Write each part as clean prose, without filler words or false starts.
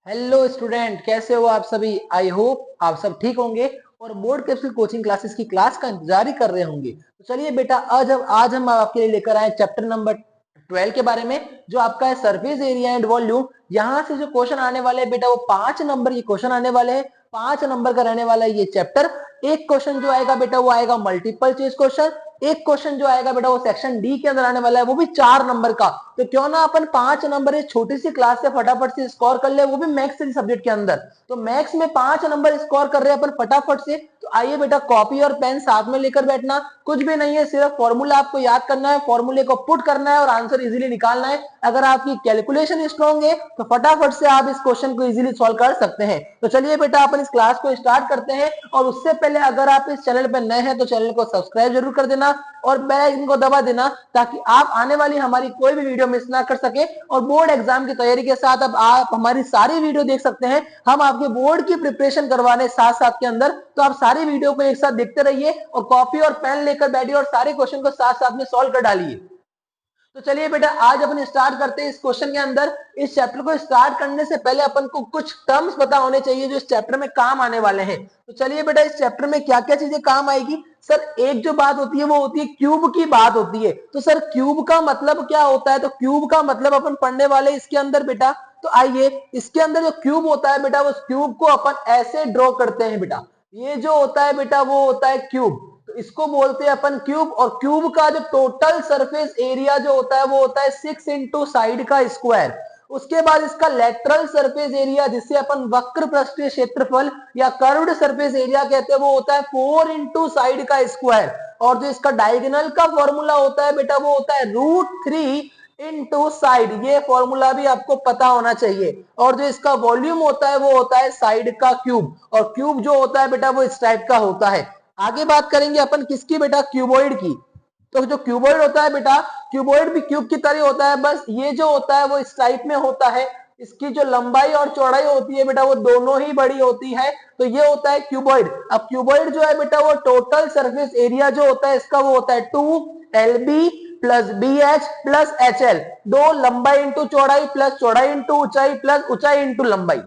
Hello student, कैसे हो आप सभी। आई होप आप सब ठीक होंगे और बोर्ड कैप्सूल कोचिंग क्लासेस की क्लास का इंतजार ही कर रहे होंगे। तो चलिए बेटा, आज हम आपके लिए लेकर आए चैप्टर नंबर 12 के बारे में, जो आपका है सरफेस एरिया एंड वॉल्यूम। यहाँ से जो क्वेश्चन आने वाले हैं बेटा, वो 5 नंबर के क्वेश्चन आने वाले हैं। 5 नंबर का रहने वाला है ये चैप्टर। एक क्वेश्चन जो आएगा बेटा, वो आएगा मल्टीपल चॉइस क्वेश्चन। एक क्वेश्चन जो आएगा बेटा, वो सेक्शन डी के अंदर आने वाला है, वो भी 4 नंबर का। तो क्यों ना अपन 5 नंबर इस छोटी सी क्लास से फटाफट से स्कोर कर ले, वो भी मैथ्स सब्जेक्ट के अंदर। तो मैथ्स में 5 नंबर स्कोर कर रहे हैं अपन फटाफट से। तो आइए बेटा, कॉपी और पेन साथ में लेकर बैठना। कुछ भी नहीं है, सिर्फ फॉर्मूला आपको याद करना है, फॉर्मूले को पुट करना है और आंसर इजीली निकालना है। अगर आपकी कैलकुलेशन स्ट्रॉन्ग है तो फटाफट से आप इस क्वेश्चन को इजीली सॉल्व कर सकते हैं। तो चलिए बेटा, अपन इस क्लास को स्टार्ट करते हैं। और उससे पहले अगर आप इस चैनल पर नए हैं तो चैनल को सब्सक्राइब जरूर कर देना और बेल आइकन को दबा देना, ताकि आप आने वाली हमारी कोई भी वीडियो मिस ना कर सके। और बोर्ड एग्जाम की तैयारी के साथ अब आप हमारी सारी वीडियो देख सकते हैं। हम आपके बोर्ड की प्रिपरेशन करवाने साथ साथ के अंदर, तो आप सारी वीडियो को एक साथ देखते रहिए और कॉपी और पेन लेकर बैठिए और सारे क्वेश्चन को साथ साथ में सॉल्व कर डालिए। तो चलिए बेटा, आज अपन स्टार्ट करते हैं इस क्वेश्चन के अंदर। इस चैप्टर को स्टार्ट करने से पहले अपन को कुछ टर्म्स पता होने चाहिए जो इस चैप्टर में काम आने वाले हैं। तो चलिए बेटा, इस चैप्टर में क्या क्या चीजें काम आएगी। सर, एक जो बात होती है वो होती है क्यूब की बात होती है। तो सर, क्यूब का मतलब क्या होता है? तो क्यूब का मतलब अपन पढ़ने वाले इसके अंदर बेटा। तो आइए, इसके अंदर जो क्यूब होता है बेटा, उस क्यूब को अपन ऐसे ड्रॉ करते हैं बेटा। ये जो होता है बेटा, वो होता है क्यूब। तो इसको बोलते हैं अपन क्यूब। और क्यूब का जो टोटल सरफेस एरिया जो होता है, वो होता है 6 इंटू साइड का स्क्वायर। उसके बाद इसका लेटरल सरफेस एरिया, जिसे अपन वक्र पृष्ठीय क्षेत्रफल या कर्व्ड सरफेस एरिया कहते हैं, वो होता है 4 इंटू साइड का स्क्वायर। और जो इसका डायगोनल का फॉर्मूला होता है बेटा, वो होता है √3 इंटू साइड। ये फॉर्मूला भी आपको पता होना चाहिए। और जो इसका वॉल्यूम होता है, वो होता है साइड का क्यूब। और क्यूब जो होता है बेटा, वो इस टाइप का होता है। आगे बात करेंगे अपन किसकी बेटा? क्यूबॉइड की। तो जो क्यूबॉइड होता है बेटा, क्यूबॉइड भी क्यूब की तरह होता है, बस ये जो होता है वो इस टाइप में होता है। इसकी जो लंबाई और चौड़ाई होती है बेटा, वो दोनों ही बड़ी होती है। तो ये होता है क्यूबॉइड। अब क्यूबॉइड जो है बेटा, वो टोटल सरफेस एरिया जो होता है इसका, वो होता है 2LB plus BH plus HL। दो लंबाई इंटू चौड़ाई प्लस चौड़ाई इंटू ऊंचाई प्लस ऊंचाई इंटू लंबाई।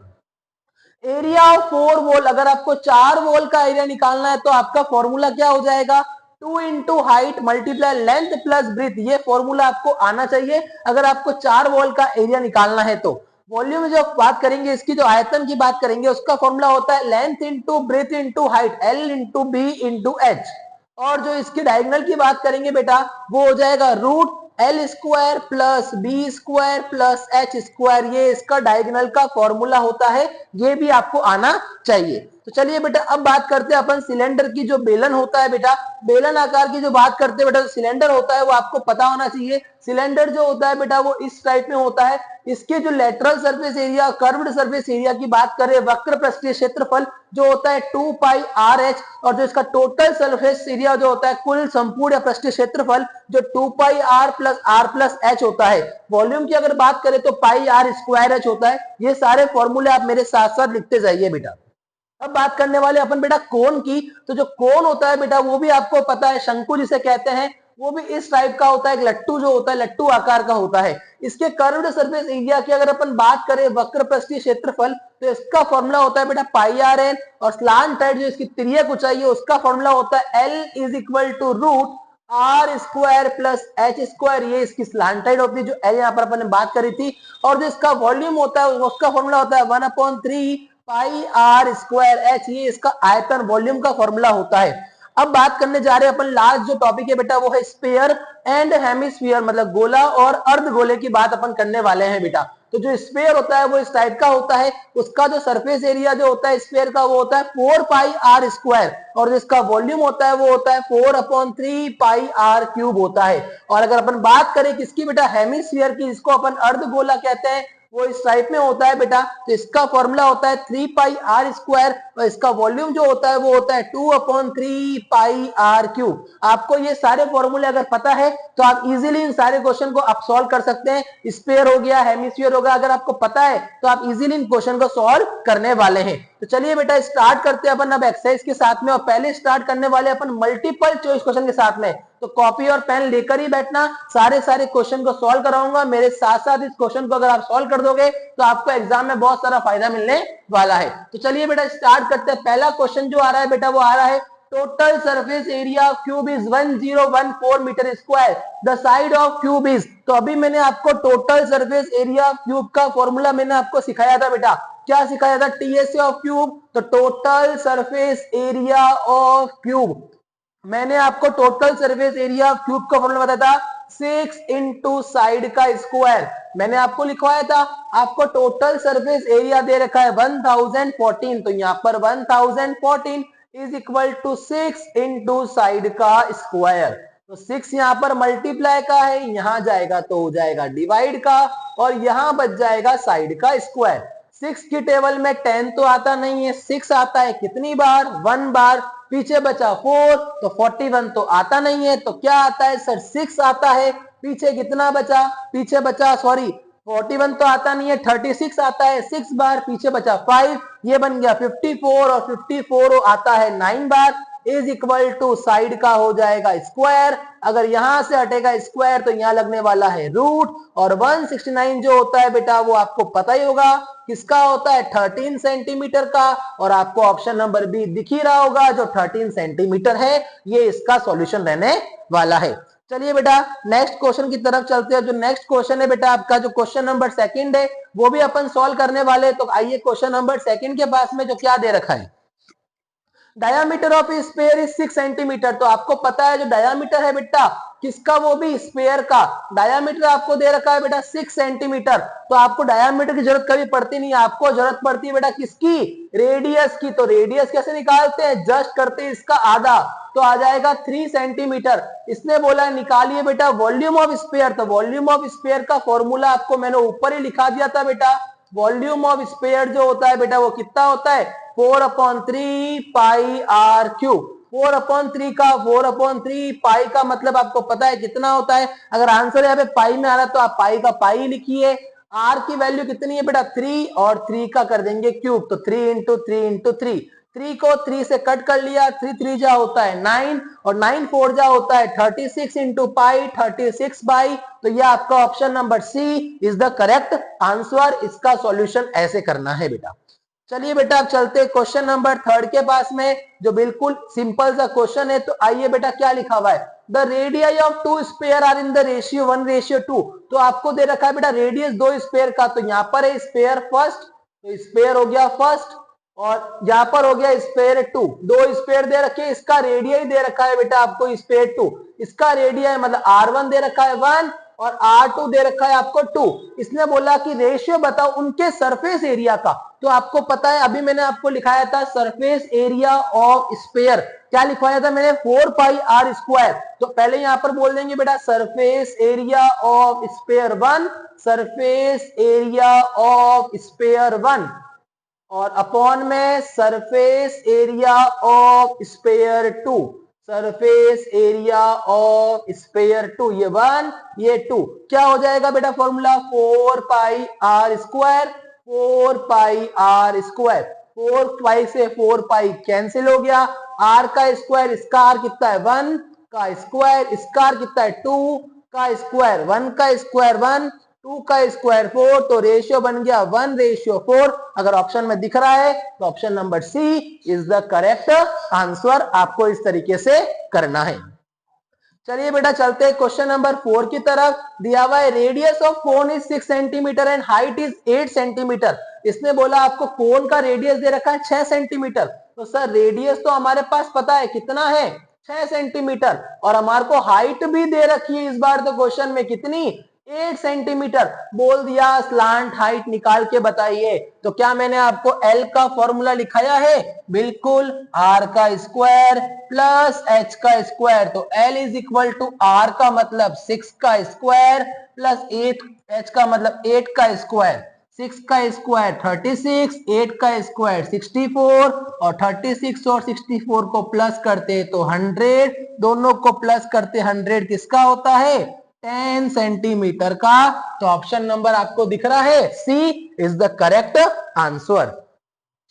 एरिया ऑफ 4 वॉल, अगर आपको 4 वॉल का एरिया निकालना है तो आपका फॉर्मूला क्या हो जाएगा? 2 into height multiply length plus breadth. ये फॉर्मूला आपको आना चाहिए अगर आपको 4 वॉल का एरिया निकालना है। तो वॉल्यूम जो बात करेंगे, इसकी जो आयतन की बात करेंगे, उसका फॉर्मूला होता है length into breadth into height, L into B into H. और जो इसकी डायगोनल की बात करेंगे बेटा, वो हो जाएगा √L² plus B² plus H²। ये इसका डायगोनल का फॉर्मूला होता है। ये भी आपको आना चाहिए। तो चलिए बेटा, अब बात करते हैं अपन सिलेंडर की। जो बेलन होता है बेटा, बेलन आकार की जो बात करते हैं बेटा, सिलेंडर होता है वो आपको पता होना चाहिए। सिलेंडर जो होता है बेटा, वो इस टाइप में होता है। इसके जो lateral surface area, curved surface area की बात करें, वक्र पृष्ठीय क्षेत्रफल जो होता है 2πRH। और जो इसका टोटल सरफेस एरिया जो होता है, कुल संपूर्ण या पृष्ठीय क्षेत्रफल, जो 2πR plus R plus H होता है। वॉल्यूम की अगर बात करें तो πR²H होता है। ये सारे फॉर्मूले आप मेरे साथ साथ लिखते जाइए बेटा। अब बात करने वाले अपन बेटा कोन की। तो जो कोन होता है बेटा, वो भी आपको पता है, शंकु जिसे कहते हैं, वो भी इस टाइप का होता है। एक लट्टू जो होता है, लट्टू आकार का होता है। इसके कर्व्ड सरफेस एरिया की अगर अपन बात करें, वक्र पृष्ठीय क्षेत्रफल, तो इसका फॉर्मूला होता है बेटा πRN। और स्लांट साइड जो इसकी तिर्यक ऊंचाई है, उसका फॉर्मूला होता है L is equal to √R² plus H²। ये इसकी स्लांट साइड होती है, जो L यहाँ पर अपन ने बात करी थी। और जो इसका वॉल्यूम होता है, उसका फॉर्मूला होता है 1/3 πR²H। ये इसका आयतन वॉल्यूम का फॉर्मूला होता है। अब बात करने जा रहे हैं अपन लास्ट जो टॉपिक है बेटा, वो है स्फीयर एंड हेमिस्फीयर, मतलब गोला और अर्धगोले की बात अपन करने वाले हैं बेटा। तो जो स्फीयर होता है वो इस टाइप का होता है। उसका जो सरफेस एरिया जो होता है स्फीयर का, वो होता है 4πR²। और जिसका वॉल्यूम होता है वो होता है 4/3 πR³ होता है। और अगर अपन बात करें किसकी बेटा? हेमिस्फीयर की, जिसको अपन अर्धगोला कहते हैं, वो इस टाइप में होता है बेटा। तो इसका फॉर्मूला होता है 3πR²। और इसका वॉल्यूम जो होता है वो होता है 2/3 πR³। आपको ये सारे फॉर्मूले अगर पता है तो आप इजीली इन सारे क्वेश्चन को आप सॉल्व कर सकते हैं। स्फीयर हो गया, हेमिस्फीयर होगा, अगर आपको पता है तो आप इजीली इन क्वेश्चन को सॉल्व करने वाले हैं। तो चलिए बेटा, स्टार्ट करते हैं अपन अब एक्सरसाइज के साथ में। और पहले स्टार्ट करने वाले अपन मल्टीपल चॉइस क्वेश्चन के साथ में। तो कॉपी और पेन लेकर ही बैठना, सारे क्वेश्चन को सॉल्व कराऊंगा। मेरे साथ साथ इस क्वेश्चन को अगर आप सॉल्व कर दोगे तो आपको एग्जाम में बहुत सारा फायदा मिलने वाला है। तो चलिए बेटा स्टार्ट करते हैं। पहला क्वेश्चन जो आ रहा है बेटा वो आ रहा है total surface area of cube is 1014 metre square, the side of cube is. तो अभी मैंने आपको total surface area of cube का फॉर्मूला मैंने आपको सिखाया था बेटा। क्या सिखाया था? TSA of cube. तो total surface area of cube, मैंने आपको total surface area of cube का फॉर्मूला बताया था 6 इंटू साइड का स्क्वायर। मैंने आपको लिखवाया था, आपको टोटल सरफेस एरिया दे रखा है 1014, तो यहां पर 1014 is equal to 6 into side का स्क्वायर। तो 6 यहां पर मल्टीप्लाई का है, यहां जाएगा तो हो जाएगा डिवाइड का, और यहां बच जाएगा साइड का स्क्वायर। 6 की टेबल में 10 तो आता नहीं है, 6 आता है कितनी बार? 1 बार। पीछे बचा 4, तो 41 तो आता नहीं है, तो क्या आता है सर? 6 आता है। पीछे कितना बचा? पीछे बचा 41 तो आता नहीं है, 36 आता है 6 बार। पीछे बचा 5, ये बन गया 54, और 54 आता है 9 बार। इज इक्वल टू साइड का हो जाएगा स्क्वायर। अगर यहां से हटेगा स्क्वायर तो यहां लगने वाला है रूट, और 169 जो होता है बेटा वो आपको पता ही होगा किसका होता है? 13 सेंटीमीटर का। और आपको ऑप्शन नंबर बी दिख ही रहा होगा, जो 13 सेंटीमीटर है ये इसका सॉल्यूशन रहने वाला है। चलिए बेटा नेक्स्ट क्वेश्चन की तरफ चलते हैं। जो नेक्स्ट क्वेश्चन है बेटा आपका, जो क्वेश्चन नंबर सेकंड है वो भी अपन सॉल्व करने वाले। तो आइए क्वेश्चन नंबर सेकंड के पास में जो क्या दे रखा है, diameter of sphere is 6 centimetre. तो आपको पता है जो डायामीटर है बेटा किसका? वो भी स्फीयर का। डायामीटर आपको दे रखा है बेटा 6 सेंटीमीटर। तो आपको डायामीटर की जरूरत कभी पड़ती नहीं है, आपको जरूरत पड़ती है बेटा किसकी? रेडियस की। तो रेडियस कैसे निकालते हैं? जस्ट करते हैं इसका आधा, तो आ जाएगा 3 सेंटीमीटर। इसने बोला निकालिए बेटा वॉल्यूम ऑफ स्फीयर। तो वॉल्यूम ऑफ स्फीयर का फॉर्मूला आपको मैंने ऊपर ही लिखा दिया था बेटा। वॉल्यूम ऑफ स्फीयर जो होता है बेटा वो कितना होता है? 4/3 पाई आर क्यूब। 4/3 का 4/3 पाई का मतलब आपको पता है कितना होता है? अगर आंसर यहाँ पे पाई में आ रहा है तो आप पाई का पाई लिखिए। आर की वैल्यू कितनी है बेटा? 3, और 3 का कर देंगे क्यूब, तो 3 इंटू 3 इंटू 3। 3 को 3 से कट कर लिया, 3 3 जा होता है 9, और 9 4 जा होता है 36 इंटू पाई, 36 बाई। तो ये आपका option number C is the correct answer. इसका सॉल्यूशन ऐसे करना है बेटा। चलिए बेटा अब चलते हैं क्वेश्चन नंबर थर्ड के पास में, जो बिल्कुल सिंपल सा क्वेश्चन है। तो आइए बेटा क्या लिखा हुआ है, the radius of 2 sphere are in the ratio 1:2। तो आपको दे रखा है बेटा रेडियस 2 स्फीयर का। तो यहाँ पर है स्फीयर फर्स्ट, तो स्फीयर हो गया फर्स्ट, और यहाँ पर हो गया स्फीयर 2। 2 स्फीयर दे रखे, इसका रेडियस दे रखा है बेटा आपको स्फीयर 2। इसका रेडियस मतलब R1 दे रखा है 1, और R2 दे रखा है आपको 2। इसने बोला कि रेशियो बताओ उनके सरफेस एरिया का। तो आपको पता है अभी मैंने आपको लिखाया था सरफेस एरिया ऑफ स्फीयर। क्या लिखवाया था मैंने? 4 पाई आर स्क्वायर। तो पहले यहां पर बोल देंगे बेटा surface area of sphere 1, surface area of sphere 1, और अपॉन में surface area of sphere 2, surface area of sphere 2। ये 1 ये 2, क्या हो जाएगा बेटा formula? 4 pi R square, 4 pi R square. 4 pi से 4 पाई कैंसिल हो गया। आर का स्क्वायर, इसका आर कितना है? 1 का स्क्वायर, इसका आर कितना है? 2 का स्क्वायर। 1 का स्क्वायर 1, 2 का स्क्वायर 4, तो रेशियो बन गया 1:4। अगर ऑप्शन में दिख रहा है तो option number C is the correct answer. आपको इस तरीके से करना है। चलिए बेटा चलते हैं क्वेश्चन नंबर 4 की तरफ। दिया हुआ है radius of cone is 6 centimetre and height is 8 centimetre. इसने बोला आपको कोन का रेडियस दे रखा है 6 सेंटीमीटर। तो सर रेडियस तो हमारे पास पता है कितना है? 6 सेंटीमीटर, और हमारे को हाइट भी दे रखी है इस बार तो क्वेश्चन में कितनी? 8 सेंटीमीटर। बोल दिया स्लांट हाइट निकाल के बताइए। तो क्या मैंने आपको L का फॉर्मूला लिखाया है? बिल्कुल, R का स्क्वायर प्लस H का स्क्वायर। तो L is equal to R का मतलब 6 का स्क्वायर प्लस 8 H का मतलब 8 का स्क्वायर। 6 का स्क्वायर 36, 8 का स्क्वायर 64, और 36 और 64 को प्लस करते तो 100, दोनों को प्लस करते 100 किसका होता है? 10 सेंटीमीटर का। तो ऑप्शन नंबर आपको दिख रहा है सी इज द करेक्ट आंसर।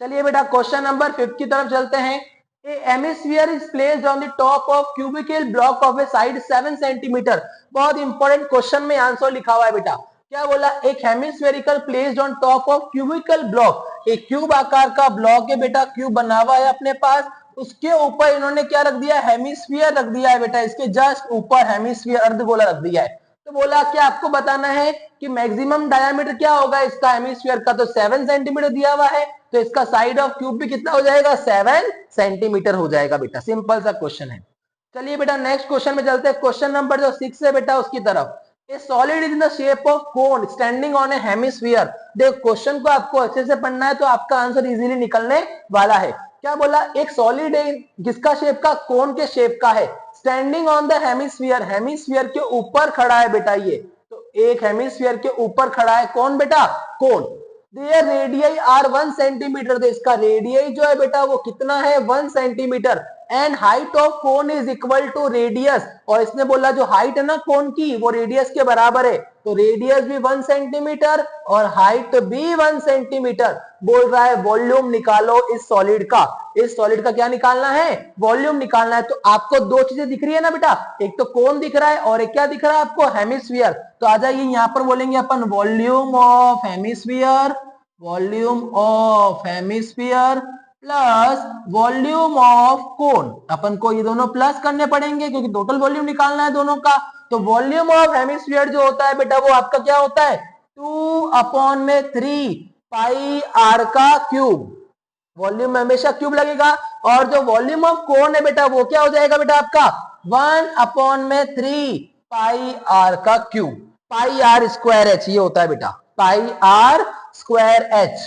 चलिए बेटा क्वेश्चन नंबर 5 की तरफ चलते हैं। A hemisphere is placed on the top of cubical block of a side 7 centimetre. बहुत इंपॉर्टेंट क्वेश्चन में आंसर लिखा हुआ है बेटा। क्या बोला? एक hemispherical placed on top of cubical block, एक क्यूब आकार का ब्लॉक है बेटा, क्यूब बना हुआ है अपने पास, उसके ऊपर इन्होंने क्या रख दिया? हेमिस्फीयर रख दिया है बेटा, इसके जस्ट ऊपर हेमिस्फीयर अर्धगोला रख दिया है। तो बोला कि आपको बताना है कि मैक्सिमम डायमीटर क्या होगा इसका हेमिस्फीयर का, तो 7 सेंटीमीटर दिया हुआ है, तो इसका साइड ऑफ क्यूब भी कितना हो जाएगा? 7 सेंटीमीटर हो जाएगा बेटा। सिंपल सा क्वेश्चन है। चलिए बेटा नेक्स्ट क्वेश्चन में चलते हैं। क्वेश्चन नंबर जो 6 है बेटा उसकी तरफ। ए solid is in the shape of cone standing on A hemisphere. देखो क्वेश्चन को आपको अच्छे से पढ़ना है तो आपका आंसर इजीली निकलने वाला है। क्या बोला? एक सॉलिड है, किसका शेप का? कोन के शेप का है, standing on the hemisphere, hemisphere के ऊपर खड़ा है बेटा ये। तो एक हेमिस्फीयर के ऊपर खड़ा है कौन बेटा? कोन। देयर रेडियई आर 1 सेंटीमीटर, तो इसका रेडियई जो है बेटा वो कितना है? 1 centimetre. And height of cone is equal to radius, और इसने बोला जो हाइट है ना कोन की वो रेडियस के बराबर है, तो रेडियस भी 1 सेंटीमीटर और हाइट भी 1 सेंटीमीटर। बोल रहा है वॉल्यूम निकालो इस सॉलिड का। इस सॉलिड का क्या निकालना है? वॉल्यूम निकालना है। तो आपको दो चीजें दिख रही है ना बेटा, एक तो कोन दिख रहा है और एक क्या दिख रहा है आपको? हेमिस्फीयर। तो आ जाइए यहां पर बोलेंगे अपन volume of hemisphere, volume of hemisphere plus volume of cone. अपन को ये दोनों प्लस करने पड़ेंगे क्योंकि टोटल वॉल्यूम निकालना है दोनों का। तो वॉल्यूम ऑफ हेमिस्फीयर जो होता है बेटा वो आपका क्या होता है? 2/3 पाई आर का क्यूब। वॉल्यूम में हमेशा क्यूब लगेगा। और जो वॉल्यूम ऑफ कोन है बेटा वो क्या हो जाएगा बेटा आपका? 1/3 पाई आर का cube. Pi R square H ये होता है बेटा, pi R square H,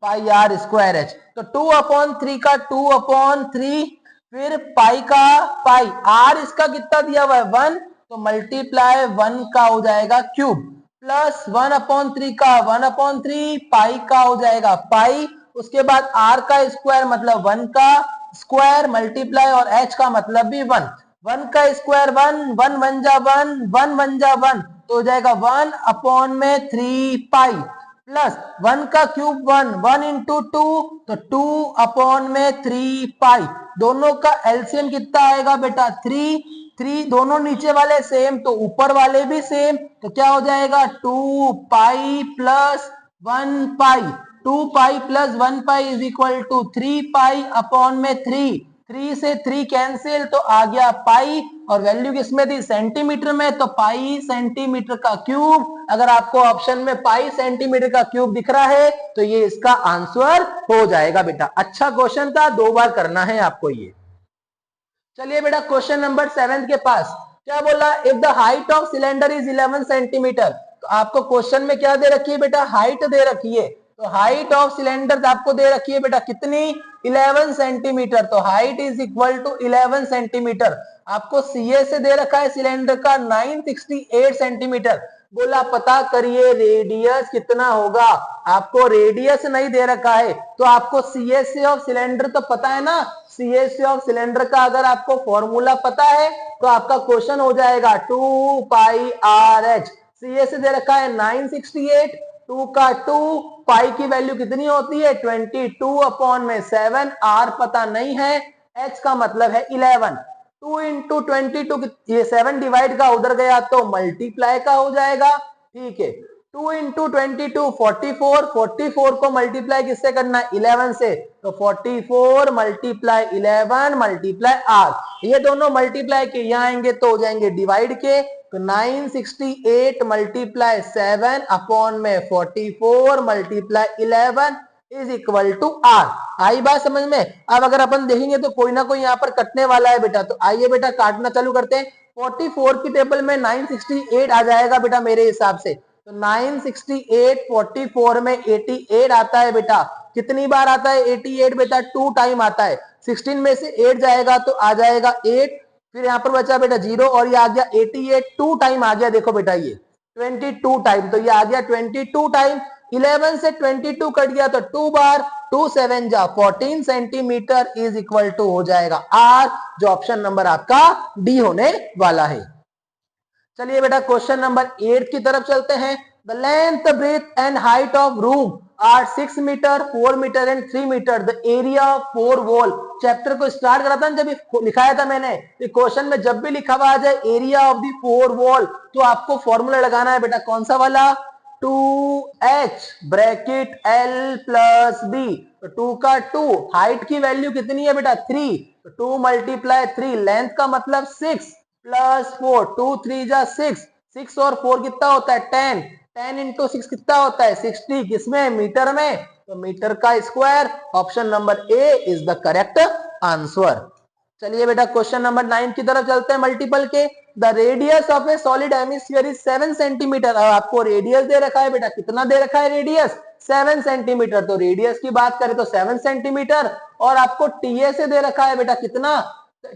pi R square H. तो 2/3 का 2/3, फिर पाई का पाई, आर इसका कितना दिया हुआ है? 1, तो मल्टीप्लाई 1 का हो जाएगा क्यूब, प्लस 1/3 का 1/3 पाई का हो जाएगा पाई, उसके बाद आर का स्क्वायर मतलब 1 का स्क्वायर मल्टीप्लाई और एच का मतलब भी 1, 1 का स्क्वायर 1, 1 1 जा 1, 1 1 जा 1, तो हो जाएगा 1/3 पाई प्लस 1 का क्यूब 1, 1 इंटू 2, तो 2/3 पाई। दोनों का एलसीएम कितना आएगा बेटा? 3, 3 दोनों नीचे वाले सेम तो ऊपर वाले भी सेम, तो क्या हो जाएगा? 2 pi plus 1 pi, 2 pi plus 1 pi is equal to 3 pi upon में 3, 3 से 3 कैंसिल तो आ गया पाई, और वैल्यू किसमें थी? सेंटीमीटर में, तो पाई सेंटीमीटर का क्यूब। अगर आपको ऑप्शन में पाई सेंटीमीटर का क्यूब दिख रहा है तो ये इसका आंसर हो जाएगा बेटा। अच्छा क्वेश्चन था, 2 बार करना है आपको ये। चलिए बेटा क्वेश्चन नंबर 7 के पास क्या बोला? If the height of cylinder is 11 centimetre, तो आपको क्वेश्चन में क्या दे रखी है बेटा? हाइट दे रखी है। तो हाइट ऑफ सिलेंडर आपको दे रखी है बेटा कितनी? 11 सेंटीमीटर। तो height is equal to 11 centimetre. आपको सीए से दे रखा है सिलेंडर का 968 सेंटीमीटर। बोला पता करिए रेडियस कितना होगा। आपको रेडियस नहीं दे रखा है तो आपको सीएससी ऑफ सिलेंडर तो पता है ना। सीएससी ऑफ सिलेंडर का अगर आपको फॉर्मूला पता है तो आपका क्वेश्चन हो जाएगा 2 पाई आर एच। सीएससी दे रखा है 968, 2 का 2, पाई की वैल्यू कितनी होती है? 22/7, आर पता नहीं है, एच का मतलब है 11। 2 इंटू 22, ये 7 डिवाइड का उधर गया तो मल्टीप्लाई का हो जाएगा। ठीक है, 2 इंटू 22 44, 44 को मल्टीप्लाई किससे करना है? 11 से, तो 44 मल्टीप्लाई 11 मल्टीप्लाई आर, ये दोनों मल्टीप्लाई के यहाँ आएंगे तो हो जाएंगे डिवाइड के, तो 968 मल्टीप्लाई 7 अपॉन में 44 multiply 11 is equal to R. आई बात समझ में? अब अगर अपन देखेंगे तो कोई ना कोई यहाँ पर कटने वाला है बेटा, तो आइए बेटा काटना चालू करते हैं। 44 की टेबल में 968 आ जाएगा बेटा मेरे हिसाब से, तो 968 44 में 88 आता है बेटा। कितनी बार आता है 88 बेटा? 2 टाइम आता है। 16 में से 8 जाएगा तो आ जाएगा 8, फिर यहाँ पर बचा बेटा 0 और ये आ गया 88, 2 टाइम आ गया। देखो बेटा ये 22 टाइम, तो ये आ गया 22 टाइम। 11 से 22 कट गया तो 2 बार, 2 7 जा 14 सेंटीमीटर इज इक्वल टू हो जाएगा आर, जो ऑप्शन नंबर आपका डी होने वाला है। चलिए बेटा क्वेश्चन नंबर 8 की तरफ चलते हैं। The length breadth and height of room are 6 metre, 4 metre and 3 metre the area of 4 wall. Chapter को स्टार्ट करा था जब लिखाया था मैंने, क्वेश्चन में जब भी लिखा हुआ आ जाए एरिया ऑफ दी 4 वॉल तो आपको फॉर्मूला लगाना है बेटा, कौन सा वाला, 2h bracket l plus b। तो 2 का 2, हाइट की वैल्यू कितनी है बेटा 3, तो 2 मल्टीप्लाई 3, लेंथ का मतलब 6 प्लस 4, 2 3 जा 6, 6 और 4 कितना होता है 10, 10 इंटू 6 कितना होता है 60, किसमें, मीटर में, तो मीटर का square. Option number A is the correct answer. चलिए बेटा क्वेश्चन नंबर 9 की तरफ चलते हैं मल्टीपल के। The radius of A solid hemisphere is 7 centimetre. अब आपको रेडियस दे रखा है बेटा, कितना दे रखा है रेडियस, 7 सेंटीमीटर। तो रेडियस की बात करें तो 7 सेंटीमीटर, और आपको टीएस से दे रखा है बेटा कितना,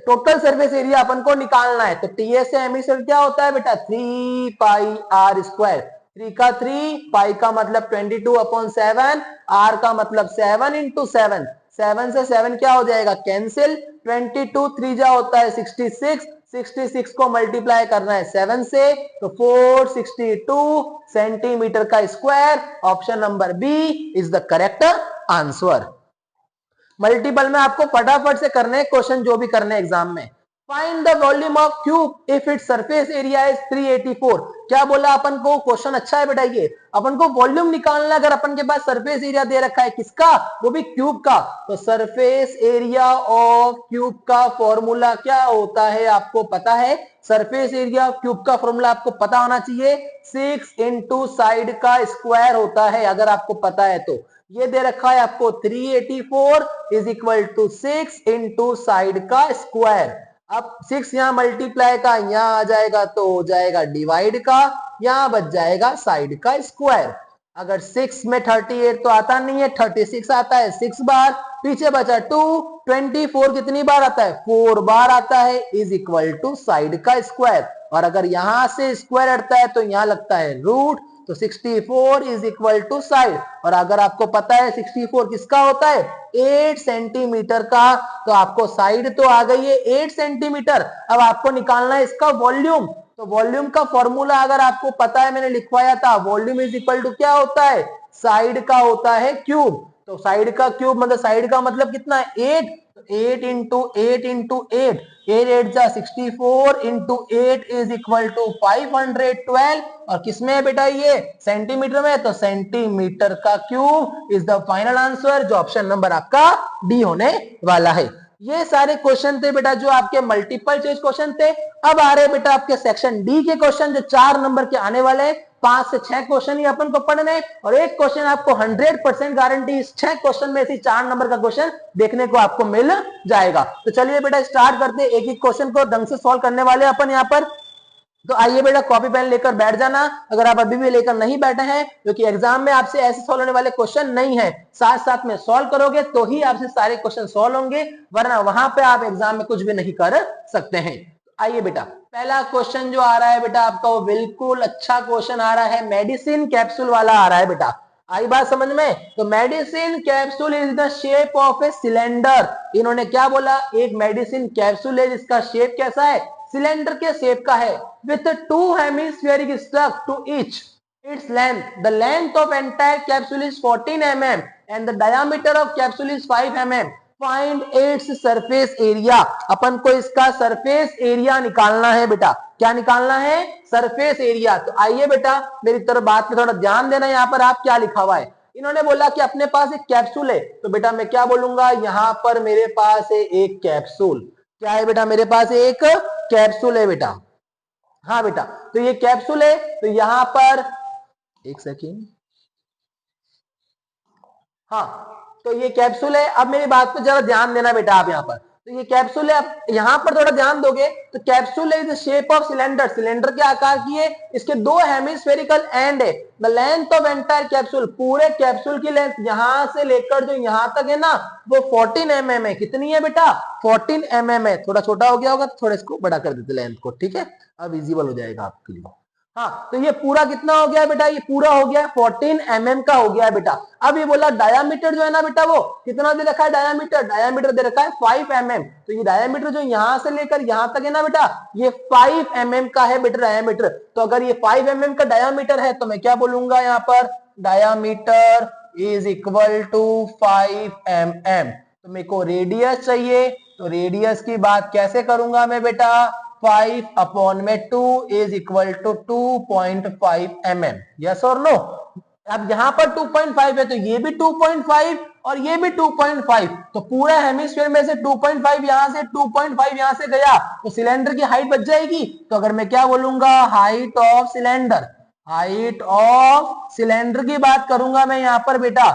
टोटल सरफेस एरिया अपन को निकालना है। तो टीएस से हेमिस्फीयर क्या होता है बेटा 3 पाई आर स्क्वायर, 3 का 3, पाई का मतलब 22/7, आर का मतलब 7 इंटू 7, 7 से 7 क्या हो जाएगा कैंसिल, 22 3 जा होता है 66, 66 को मल्टीप्लाई करना है 7 से, तो 462 सेंटीमीटर का square. Option number B is the correct answer. Multiple में आपको फटाफट से करने क्वेश्चन जो भी करने एग्जाम में। Find the volume of cube if it surface area is 384। क्या बोला अपन को, क्वेश्चन अच्छा है बेटा, ये अपन को वॉल्यूम निकालना है। अगर अपन के पास सरफेस एरिया दे रखा है किसका, वो भी क्यूब का, तो सरफेस एरिया ऑफ क्यूब का फॉर्मूला क्या होता है आपको पता है, सरफेस एरिया ऑफ क्यूब का फॉर्मूला आपको पता होना चाहिए, 6 इंटू साइड का स्क्वायर होता है। अगर आपको पता है तो ये दे रखा है आपको 384 is equal to 6 into side का स्क्वायर। अब 6 यहां मल्टीप्लाई का यहां आ जाएगा तो हो जाएगा डिवाइड का, यहां बच जाएगा साइड का स्क्वायर। अगर 6 में 38 तो आता नहीं है, 36 आता है 6 बार, पीछे बचा 2, 24 कितनी बार आता है 4 बार आता है, इज इक्वल टू साइड का स्क्वायर। और अगर यहां से स्क्वायर हटता है तो यहां लगता है रूट, तो 64 इज इक्वल टू साइड। और अगर आपको पता है 64 किसका होता है 8 सेंटीमीटर का, तो आपको साइड तो आ गई है 8 सेंटीमीटर। अब आपको निकालना है इसका वॉल्यूम। तो वॉल्यूम का फॉर्मूला अगर आपको पता है, मैंने लिखवाया था, वॉल्यूम इज इक्वल टू क्या होता है, साइड का होता है क्यूब। तो साइड का क्यूब मतलब साइड का मतलब कितना है 8, 8 इंटू 8 इंटू 8, 8 8 जा 64 इंटू 8 इज इक्वल टू 512। और किसमें है बेटा ये सेंटीमीटर में, तो सेंटीमीटर का cube is the final answer, जो ऑप्शन नंबर आपका डी होने वाला है। ये सारे क्वेश्चन थे बेटा जो आपके मल्टीपल चॉइस क्वेश्चन थे। अब आ रहे बेटा आपके सेक्शन डी के क्वेश्चन जो 4 नंबर के आने वाले हैं। 5 से 6 क्वेश्चन ही अपन को पढ़ने, और एक क्वेश्चन आपको 100% गारंटी इस 6 क्वेश्चन में से 4 नंबर का क्वेश्चन देखने को आपको मिल जाएगा। तो चलिए बेटा स्टार्ट करते हैं, एक एक क्वेश्चन को ढंग से सॉल्व करने वाले अपन यहाँ पर। तो आइए बेटा कॉपी पेन लेकर बैठ जाना, अगर आप अभी भी लेकर नहीं बैठे हैं, क्योंकि एग्जाम में आपसे ऐसे सॉल्व होने वाले क्वेश्चन नहीं है, साथ साथ में सॉल्व करोगे तो ही आपसे सारे क्वेश्चन सॉल्व होंगे, वरना वहां पे आप एग्जाम में कुछ भी नहीं कर सकते हैं। आइए बेटा पहला क्वेश्चन जो आ रहा है बेटा आपका वो बिल्कुल अच्छा क्वेश्चन आ रहा है, मेडिसिन कैप्सूल वाला आ रहा है बेटा। आई बात समझ में, तो medicine capsule is the shape of a cylinder. इन्होंने क्या बोला, एक मेडिसिन कैप्सूल है जिसका शेप कैसा है, सिलेंडर के शेप का है, with 2 hemispheric struck to each its length. The length of entire capsule is 14 mm and the diameter of capsule is 5 mm. Find its surface area. अपन को इसका सरफेस एरिया निकालना है बेटा। क्या निकालना है, सरफेस एरिया। तो आइए बेटा मेरी तरफ बात पे थोड़ा ध्यान देना, यहाँ पर आप क्या लिखा हुआ है, इन्होंने बोला कि अपने पास एक कैप्सूल है, तो बेटा मैं क्या बोलूंगा, यहाँ पर मेरे पास है एक कैप्सूल। क्या है बेटा, मेरे पास एक कैप्सूल है बेटा। हाँ बेटा, तो ये कैप्सूल है, तो यहां पर एक सेकेंड, हाँ तो ये कैप्सूल है। अब मेरी बात पे जरा ध्यान देना बेटा आप यहाँ पर, तो ये कैप्सूल है, अब यहां पर थोड़ा ध्यान दोगे तो कैप्सूल है शेप ऑफ सिलेंडर, सिलेंडर के आकार की है, इसके 2 हेमिस्फेरिकल एंड है। The length of entire capsule, पूरे कैप्सूल की लेंथ यहां से लेकर जो यहां तक है ना वो 14 mm है। कितनी है बेटा 14 mm है। थोड़ा छोटा हो गया होगा तो थोड़ा इसको बड़ा कर देते लेंथ को, ठीक है, अब इजिबल हो जाएगा आपके लिए। हाँ तो ये पूरा कितना हो गया बेटा, ये पूरा हो गया 14 mm का हो गया बेटा। अब ये बोला डायामीटर जो है ना बेटा वो कितना दे रखा है, डायामीटर, डायामीटर दे रखा है 5 mm। तो ये डायामीटर जो यहां से लेकर यहां तक है ना बेटा ये 5 mm का है बेटा डायामीटर। तो अगर ये 5 mm का डायामीटर है तो मैं क्या बोलूंगा यहाँ पर, diameter is equal to 5 mm। तो मेरे को रेडियस चाहिए, तो रेडियस की बात कैसे करूंगा मैं बेटा, 5/2 is equal to 2.5 mm। Yes और नो? अब यहां पर 2.5 है तो ये भी 2.5 और ये भी 2.5, तो पूरा हेमिस्फीयर में से 2.5 यहां से 2.5 यहां से गया तो सिलेंडर की हाइट बच जाएगी। तो अगर मैं क्या बोलूंगा, height of cylinder, height of cylinder की बात करूंगा मैं यहां पर बेटा,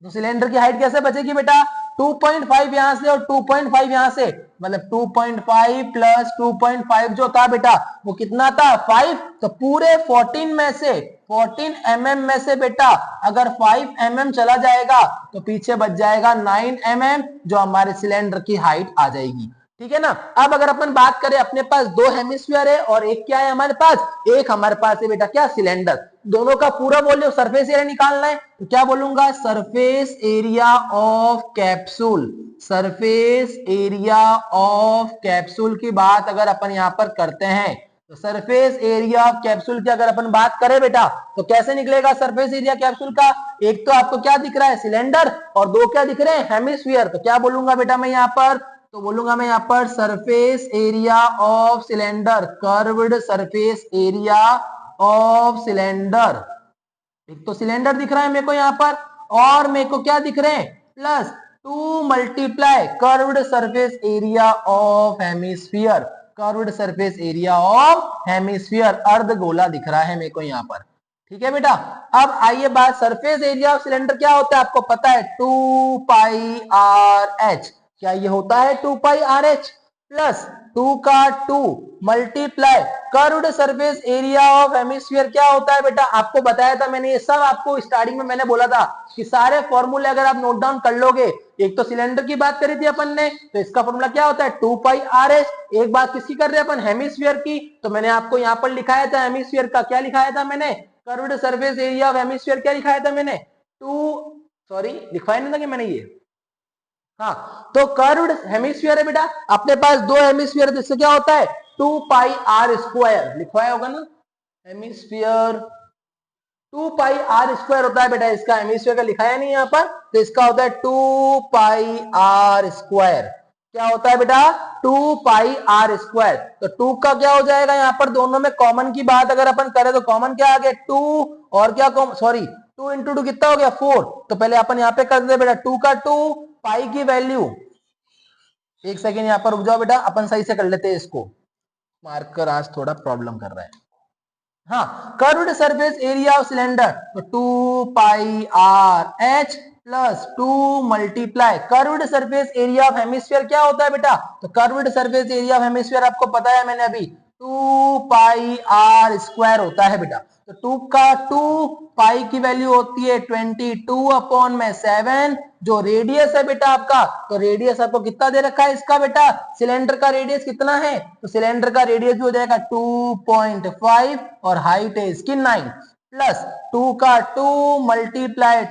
तो सिलेंडर की हाइट कैसे बचेगी बेटा, 2.5 यहां से और 2.5 यहां से, मतलब 2.5 प्लस 2.5 जो था बेटा वो कितना था, 5। तो पूरे 14 में से 14 mm में से बेटा अगर 5 mm चला जाएगा तो पीछे बच जाएगा 9 mm, जो हमारे सिलेंडर की हाइट आ जाएगी। ठीक है ना? अब अगर अपन बात करें, अपने पास दो हेमिस्फीयर है और एक क्या है हमारे पास, एक हमारे पास है बेटा क्या, सिलेंडर। दोनों का पूरा वॉल्यूम सरफेस एरिया निकालना है, तो क्या बोलूंगा, surface area of capsule, surface area of capsule की बात अगर अपन यहां पर करते हैं, तो सरफेस एरिया ऑफ कैप्सूल की अगर अपन बात करें बेटा तो कैसे निकलेगा सरफेस एरिया कैप्सूल का, एक तो आपको क्या दिख रहा है, सिलेंडर, और दो क्या दिख रहे हैं, हेमिस्फीयर। तो क्या बोलूंगा बेटा मैं यहां पर, तो बोलूंगा मैं यहां पर surface area of cylinder, curved surface area of cylinder. एक तो सिलेंडर दिख रहा है मेरे को यहां पर, और मेरे को क्या दिख रहे हैं, plus 2 multiply curved surface area of hemisphere, curved surface area of hemisphere, अर्धगोला दिख रहा है मेरे को यहां पर। ठीक है बेटा? अब आइए बात, सरफेस एरिया ऑफ सिलेंडर क्या होता है आपको पता है, 2πRh। क्या ये होता है 2πRh प्लस 2 का 2 multiply curved surface area of hemisphere क्या होता है बेटा, आपको बताया था मैंने, ये सब आपको स्टार्टिंग में मैंने बोला था कि सारे फॉर्मूले अगर आप नोट डाउन कर लोगे, एक तो सिलेंडर की बात करी थी अपन ने, तो इसका फॉर्मूला क्या होता है 2πRh। एक बात किसकी कर रहे हैं अपन, हेमिस्फीयर की, तो मैंने आपको यहां पर लिखाया था हेमिस्फीयर का, क्या लिखाया था मैंने, curved surface area of hemisphere क्या लिखाया था मैंने, लिखवाया नहीं था कि मैंने ये, हाँ, तो कर्व्ड हेमिस्फीयर है बेटा, अपने पास दो हेमिस्फीयर, जिससे क्या होता है 2πr², लिखवाया होगा ना, हेमिस्फीयर 2πr² होता है बेटा, इसका हेमिस्फीयर का लिखाया नहीं यहां पर, तो इसका होता है 2πr²। क्या होता है बेटा, 2πr²। तो 2 का क्या हो जाएगा यहां पर, दोनों में कॉमन की बात अगर अपन करें तो कॉमन क्या आ गया 2, और क्या 2 इंटू 2 कितना हो गया 4। तो पहले अपन यहां पे कर देते बेटा 2 का 2, पाई की वैल्यू, एक सेकेंड यहां पर रुक जाओ बेटा, अपन सही से कर लेते हैं इसको, मार्कर आज थोड़ा प्रॉब्लम कर रहा है। हाँ, curved surface area of cylinder, तो 2πRh plus 2 multiply curved surface area of hemisphere क्या होता है बेटा, तो curved surface area of hemisphere आपको पता है मैंने अभी, 2πr² होता है बेटा। तो 2 का 2, पाई की वैल्यू होती है 22/7, जो रेडियस है बेटा आपका, तो रेडियस आपको कितना दे रखा है इसका बेटा, सिलेंडर का रेडियस कितना है, तो सिलेंडर का रेडियस भी हो जाएगा 2.5 और हाइट है इसकी 9, प्लस 2 का 2 मल्टीप्लाई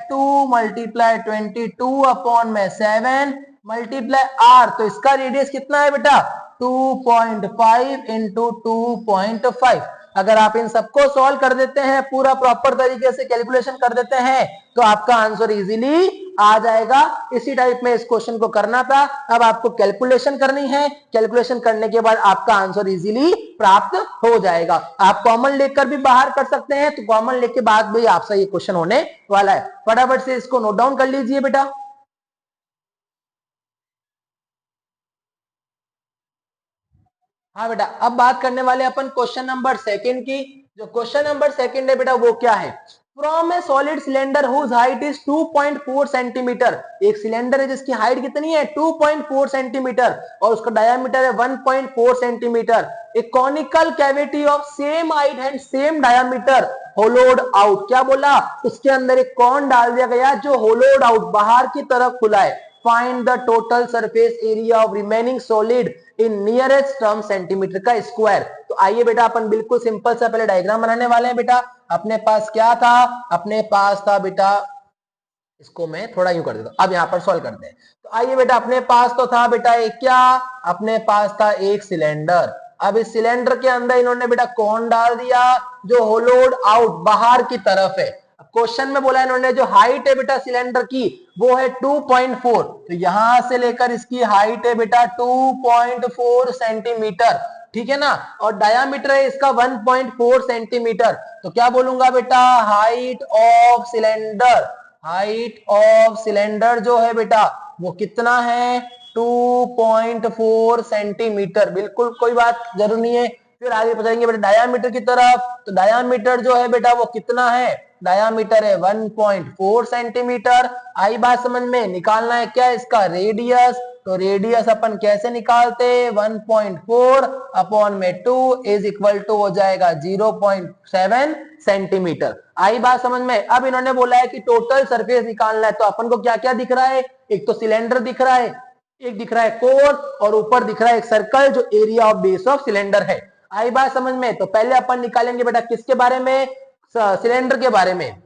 22/7 मल्टीप्लाई r, तो इसका रेडियस कितना है बेटा 2.5 इंटू 2.5। अगर आप इन सबको सॉल्व कर देते हैं, पूरा प्रॉपर तरीके से कैलकुलेशन कर देते हैं, तो आपका आंसर इजीली आ जाएगा। इसी टाइप में इस क्वेश्चन को करना था। अब आपको कैलकुलेशन करनी है, कैलकुलेशन करने के बाद आपका आंसर इजीली प्राप्त हो जाएगा। आप कॉमन लेकर भी बाहर कर सकते हैं, तो कॉमन लेके बाद भी आपसे ये क्वेश्चन होने वाला है। फटाफट से इसको नोट डाउन कर लीजिए बेटा। हाँ बेटा, अब बात करने वाले अपन क्वेश्चन नंबर सेकंड की। जो क्वेश्चन नंबर सेकंड है बेटा वो क्या है, from a solid cylinder whose height is 2.4 centimetre. एक सिलेंडर है जिसकी हाइट कितनी है 2.4 सेंटीमीटर और उसका डायमीटर है 1.4 centimetre. A conical cavity of same height and same diameter होलोड out. क्या बोला, उसके अंदर एक कॉन डाल दिया गया जो होलोड आउट बाहर की तरफ खुला है। Find the total surface area of remaining solid in nearest term centimetre का स्क्वायर। तो आइए बेटा अपन बिल्कुल सिंपल सा पहले डायग्राम बनाने वाले हैं बेटा। अपने पास क्या था, अपने पास था बेटा, इसको मैं थोड़ा यूं कर देता हूं, अब यहां पर सॉल्व करते हैं। तो आइए बेटा, अपने पास तो था बेटा एक क्या, अपने पास था एक सिलेंडर। अब इस सिलेंडर के अंदर इन्होंने बेटा कौन डाल दिया जो होलोड आउट बाहर की तरफ है। क्वेश्चन में बोला इन्होंने जो हाइट है बेटा सिलेंडर की वो है 2.4, तो यहां से लेकर इसकी हाइट है बेटा 2.4 सेंटीमीटर, ठीक है ना, और डायामीटर है इसका 1.4 सेंटीमीटर। तो क्या बोलूंगा बेटा, height of cylinder, height of cylinder जो है बेटा वो कितना है, 2.4 सेंटीमीटर। बिल्कुल कोई बात जरूर नहीं है। फिर आगे बताएंगे बेटा डायामीटर की तरफ, तो डायामीटर जो है बेटा वो कितना है, डायामीटर है 1.4 सेंटीमीटर। आई बात समझ में, निकालना है क्या इसका रेडियस, तो रेडियस अपन कैसे निकालते, 1.4 अपॉन में 2 इज इक्वल टू हो जाएगा 0.7 सेंटीमीटर। आई बात समझ में। अब इन्होंने बोला है कि टोटल सरफेस निकालना है, तो अपन को क्या क्या दिख रहा है, एक तो सिलेंडर दिख रहा है, एक दिख रहा है कोर, और ऊपर दिख रहा है एक सर्कल जो area of base of cylinder है। आई बात समझ में। तो पहले अपन निकालेंगे बेटा किसके बारे में, सिलेंडर के बारे में।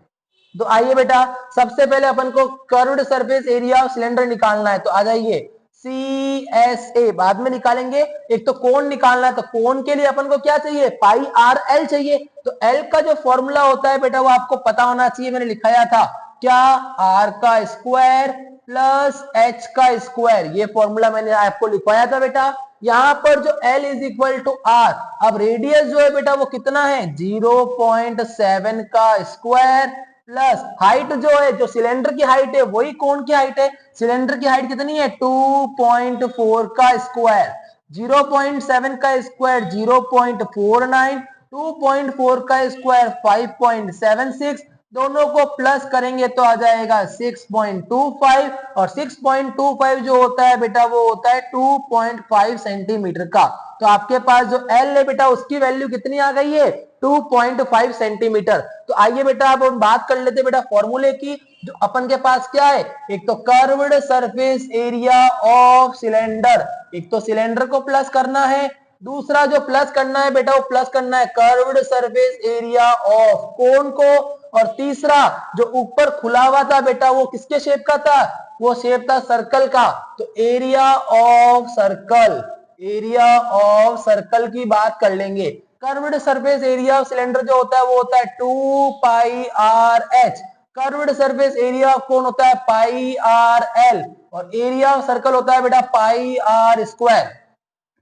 तो आइए बेटा सबसे पहले अपन को curved surface area of cylinder निकालना है, तो आ जाइए CSA बाद में निकालेंगे। एक तो कोण निकालना है, तो कोण के लिए अपन को क्या चाहिए, पाई आर एल चाहिए। तो एल का जो फॉर्मूला होता है बेटा वो आपको पता होना चाहिए, मैंने लिखाया था क्या, आर का स्क्वायर प्लस एच का स्क्वायर, ये फॉर्मूला मैंने आपको लिखवाया था बेटा। यहां पर जो L is equal to R, अब रेडियस जो है बेटा वो कितना है 0.7 का स्क्वायर प्लस हाइट जो है, जो सिलेंडर की हाइट है वही कोण की हाइट है, सिलेंडर की हाइट कितनी है 2.4 का स्क्वायर, 0.7 का स्क्वायर 0.49, 2.4 का स्क्वायर 5.76, दोनों को प्लस करेंगे तो आ जाएगा 6.25, और 6.25 जो होता है बेटा वो होता है 2.5 सेंटीमीटर का। तो आपके पास जो L है बेटा उसकी वैल्यू कितनी आ गई है 2.5 सेंटीमीटर। तो आइए बेटा अब हम बात कर लेते हैं बेटा फॉर्मूले की। जो अपन के पास क्या है, एक तो curved surface area of cylinder, एक तो सिलेंडर को प्लस करना है, दूसरा जो प्लस करना है बेटा वो प्लस करना है कर्व्ड सरफेस एरिया ऑफ कोन को, और तीसरा जो ऊपर खुला हुआ था बेटा वो किसके शेप का था, वो शेप था सर्कल का। तो area of circle, area of circle की बात कर लेंगे। Curved surface area of cylinder जो होता है वो होता है 2 pi R H, curved surface area of cone होता है पाई आर एल, और एरिया ऑफ सर्कल होता है बेटा पाई आर स्क्वायर।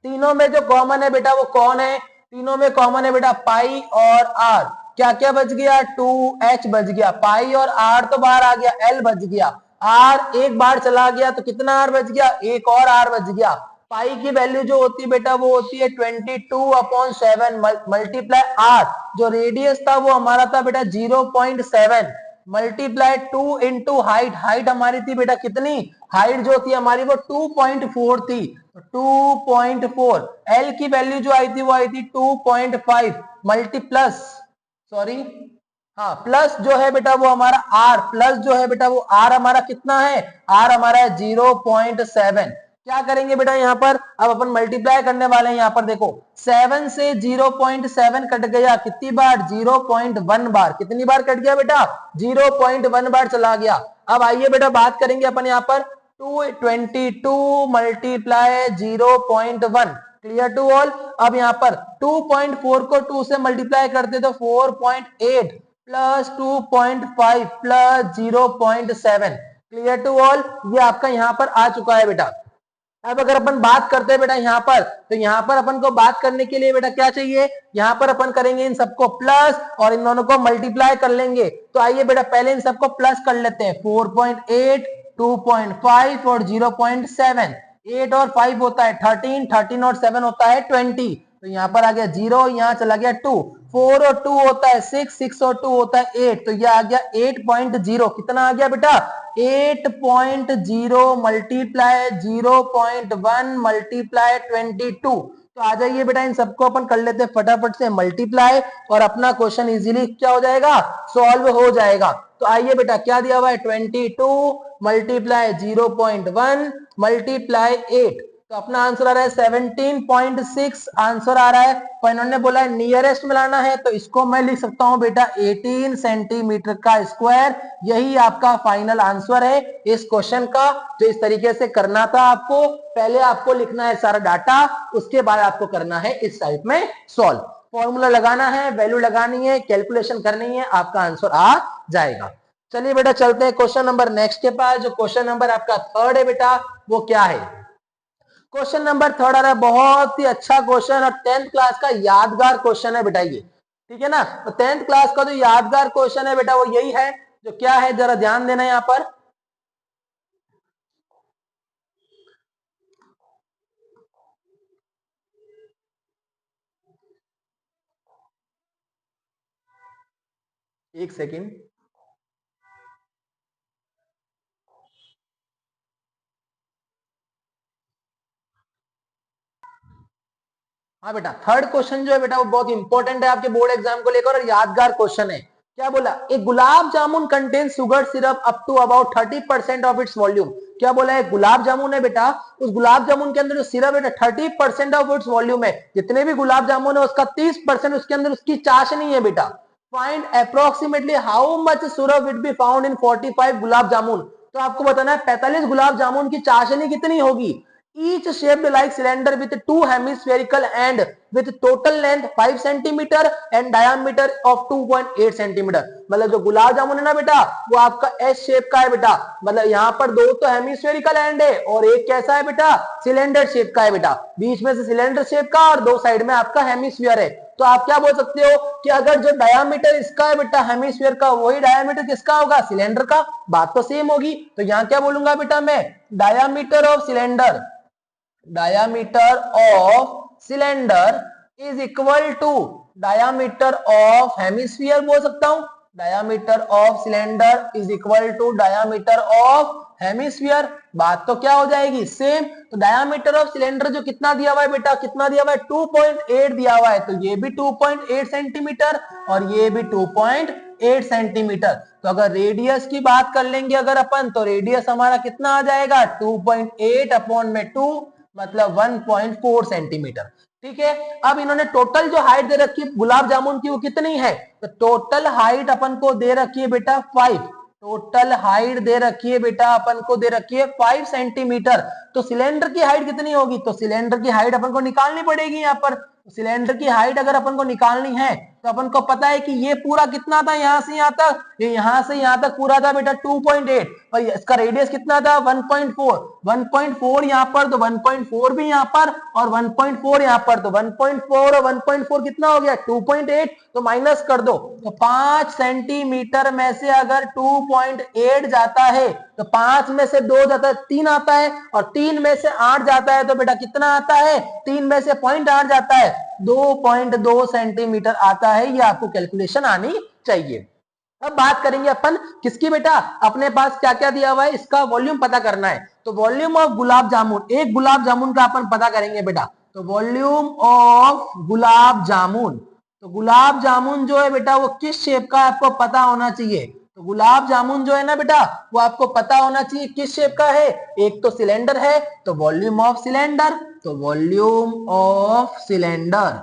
तीनों में जो कॉमन है बेटा वो कौन है, तीनों में कॉमन है बेटा पाई और आर। क्या क्या बच गया, 2h बच गया, पाई और आर तो बाहर आ गया, एल बच गया, आर एक बार चला गया तो कितना आर बच गया, एक और आर बच गया। पाई की वैल्यू जो होती है बेटा वो होती है 22/7 मल्टीप्लाई आर, जो रेडियस था वो हमारा था बेटा 0.7 मल्टीप्लाई 2 इंटू हाइट, हाइट हमारी थी बेटा कितनी, हाइट जो थी हमारी वो 2.4 थी, 2.4, एल की वैल्यू जो आई थी वो आई थी 2.5 मल्टी प्लस, सॉरी हाँ प्लस जो है बेटा वो हमारा आर, प्लस जो है बेटा वो आर हमारा कितना है, आर हमारा है 0.7। क्या करेंगे बेटा यहाँ पर, अब अपन मल्टीप्लाई करने वाले हैं। यहाँ पर देखो 7 से 0.7 कट गया, कितनी बार 0.1 बार, कितनी बार कट गया बेटा 0.1 बार चला गया। अब आइए बेटा बात करेंगे अपन यहाँ पर 222 मल्टीप्लाई 0.1, क्लियर टू ऑल। अब यहाँ पर 2.4 को 2 से मल्टीप्लाई करते तो 4.8 plus 2.5 plus 0.7, clear to all, ये आपका यहाँ पर आ चुका है बेटा। अब अगर अपन बात करते हैं बेटा यहाँ पर, तो यहाँ पर अपन को बात करने के लिए बेटा क्या चाहिए, यहाँ पर अपन करेंगे इन सबको प्लस और इन दोनों को मल्टीप्लाई कर लेंगे। तो आइए बेटा पहले इन सबको प्लस कर लेते हैं, 4.8, 2.5 और 0.7, 8 और 5 होता है 13, 13 और 7 होता है 20, तो यहाँ पर आ गया 0, यहाँ चला गया 2, 4 और 2 होता है 6, 6 और 2 होता है 8, तो ये आ गया 8.0, कितना आ गया बेटा 8.0 मल्टीप्लाई 0.1 मल्टीप्लाई 22। तो आ जाइए बेटा इन सबको अपन कर लेते हैं फटाफट से मल्टीप्लाई, और अपना क्वेश्चन इजीली क्या हो जाएगा, सॉल्व हो जाएगा। तो आइए बेटा क्या दिया हुआ है 22 मल्टीप्लाई 0.1 मल्टीप्लाई 8, तो अपना आंसर आ रहा है 17.6 आंसर आ रहा है। पर इन्होंने बोला है नियरेस्ट में लाना है, तो इसको मैं लिख सकता हूं बेटा 18 सेंटीमीटर का स्क्वायर, यही आपका फाइनल आंसर है इस क्वेश्चन का। जो इस तरीके से करना था आपको, पहले आपको लिखना है सारा डाटा, उसके बाद आपको करना है इस टाइप में सॉल्व। फॉर्मूला लगाना है, वैल्यू लगानी है, कैलकुलेशन करनी है, आपका आंसर आ जाएगा। चलिए बेटा चलते हैं क्वेश्चन नंबर नेक्स्ट के पास। जो क्वेश्चन नंबर आपका थर्ड है बेटा वो क्या है? क्वेश्चन नंबर थर्ड आ रहा है, बहुत ही अच्छा क्वेश्चन और 10th क्लास का यादगार क्वेश्चन है बेटा ये, ठीक है ना। तो 10th क्लास का जो यादगार क्वेश्चन है बेटा वो यही है, जो क्या है जरा ध्यान देना यहां पर। एक सेकेंड। हाँ बेटा, थर्ड क्वेश्चन जो है बेटा वो बहुत इंपॉर्टेंट है आपके बोर्ड एग्जाम को लेकर और यादगार क्वेश्चन है। क्या बोला? एक gulab jamun contain sugar syrup up to about 30% of its volume. क्या बोला है? गुलाब जामुन है बेटा, उस गुलाब जामुन के अंदर जो सिरप है 30% ऑफ इट्स वॉल्यूम है। जितने भी गुलाब जामुन है उसका 30% उसके अंदर उसकी चाशनी है बेटा। Find approximately how much syrup will be found in 45 गुलाब जामुन। तो आपको बताना है 45 गुलाब जामुन की चाशनी कितनी होगी। each shaped like cylinder with two hemispherical end with total length 5 centimeter and diameter of 2.8 centimeter। मतलब जो गुलाब जामुन है ना बेटा वो आपका एस शेप का है बेटा। मतलब यहाँ पर दो तो हेमिस्फेरिकल एंड है और एक कैसा है बेटा? सिलेंडर शेप का है बेटा। बीच में से सिलेंडर शेप का और दो साइड में आपका हेमिस्फीयर है। तो आप क्या बोल सकते हो कि अगर जो डायामीटर इसका है बेटा हेमिस्फीयर का, वही डायामीटर किसका होगा? सिलेंडर का। बात तो सेम होगी। तो यहाँ क्या बोलूंगा बेटा मैं? Diameter of cylinder, diameter of cylinder is equal to diameter of hemisphere बोल सकता हूं। diameter of cylinder is equal to diameter of hemisphere। बात तो क्या हो जाएगी? सेम। तो diameter of cylinder जो कितना दिया हुआ है बेटा? कितना दिया हुआ है? 2.8 दिया हुआ है। तो ये भी 2.8 सेंटीमीटर और ये भी 2.8 सेंटीमीटर। तो अगर रेडियस की बात कर लेंगे अगर अपन, तो रेडियस हमारा कितना आ जाएगा? 2.8 अपॉन में 2 मतलब 1.4 सेंटीमीटर। ठीक है। अब इन्होंने टोटल जो हाइट दे रखी है गुलाब जामुन की वो कितनी है? तो टोटल हाइट अपन को दे रखी है बेटा 5। टोटल हाइट दे रखी है बेटा अपन को दे रखी है 5 सेंटीमीटर। तो सिलेंडर की हाइट कितनी होगी? तो सिलेंडर की हाइट अपन को निकालनी पड़ेगी यहाँ पर। सिलेंडर की हाइट अगर अपन को निकालनी है तो अपन को पता है कि ये पूरा कितना था यहां से यहां तक, ये यहां से यहां तक पूरा था बेटा 2.8 और इसका रेडियस कितना था? 1.4। 1.4 यहां पर तो 1.4 भी यहां पर और 1.4 यहां पर, तो 1.4 और 1.4 कितना हो गया? 2.8। तो माइनस कर दो। तो 5 सेंटीमीटर में से अगर 2.8 जाता है तो 5 में से 2 जाता है 3 आता है और 3 में से 8 जाता है तो बेटा कितना आता है? 3 में से 0.8 जाता है 2.2 सेंटीमीटर आता है। ये आपको कैलकुलेशन आनी चाहिए। अब बात करेंगे अपन किसकी बेटा? अपने पास क्या क्या दिया हुआ है इसका वॉल्यूम पता करना है। तो वॉल्यूम ऑफ गुलाब जामुन, एक गुलाब जामुन का अपन पता करेंगे बेटा। तो वॉल्यूम ऑफ गुलाब जामुन, तो गुलाब जामुन जो है बेटा वो किस शेप का आपको पता होना चाहिए। तो गुलाब जामुन जो है ना बेटा वो आपको पता होना चाहिए किस शेप का है। एक तो सिलेंडर है तो वॉल्यूम ऑफ सिलेंडर, तो वॉल्यूम ऑफ सिलेंडर।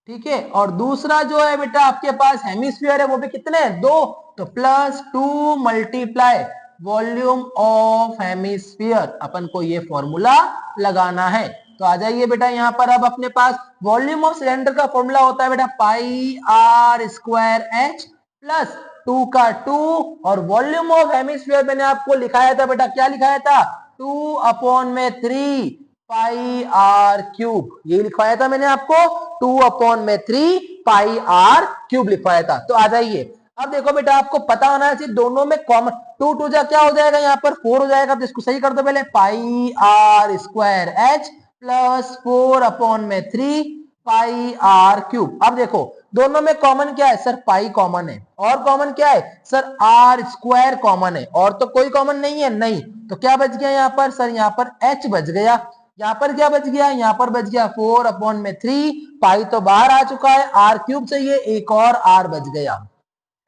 ठीक है। और दूसरा जो है बेटा आपके पास हेमिस्फीयर है वो भी कितने? 2। तो +2 मल्टीप्लाई वॉल्यूम ऑफ हेमिस्फीयर। अपन को ये फॉर्मूला लगाना है। तो आ जाइए बेटा यहाँ पर। अब अपने पास वॉल्यूम ऑफ सिलेंडर का फॉर्मूला होता है बेटा pi R square H plus 2 का 2 और वॉल्यूम ऑफ हेमिस्फीयर मैंने आपको लिखाया था बेटा, क्या लिखाया था? 2 अपॉन में 3 पाई आर क्यूब। ये लिखवाया था मैंने आपको 2 अपॉन में 3 पाई आर क्यूब लिखवाया था। तो आ जाइए। अब देखो बेटा आपको पता होना चाहिए दोनों में कॉमन 2 2 जा क्या हो जाएगा? यहाँ पर 4 हो जाएगा। तो इसको सही कर दो पहले। Pi R square H plus 4 upon में 3 पाई आर क्यूब। अब देखो दोनों में कॉमन क्या है? सर पाई कॉमन है। और कॉमन क्या है? सर आर स्क्वायर कॉमन है। और तो कोई कॉमन नहीं है? नहीं। तो क्या बच गया यहाँ पर? सर यहाँ पर एच बच गया। यहाँ पर क्या बच गया? यहाँ पर बच गया 4 अपॉन में 3 पाई तो बाहर आ चुका है, आर क्यूब चाहिए, एक और आर बच गया।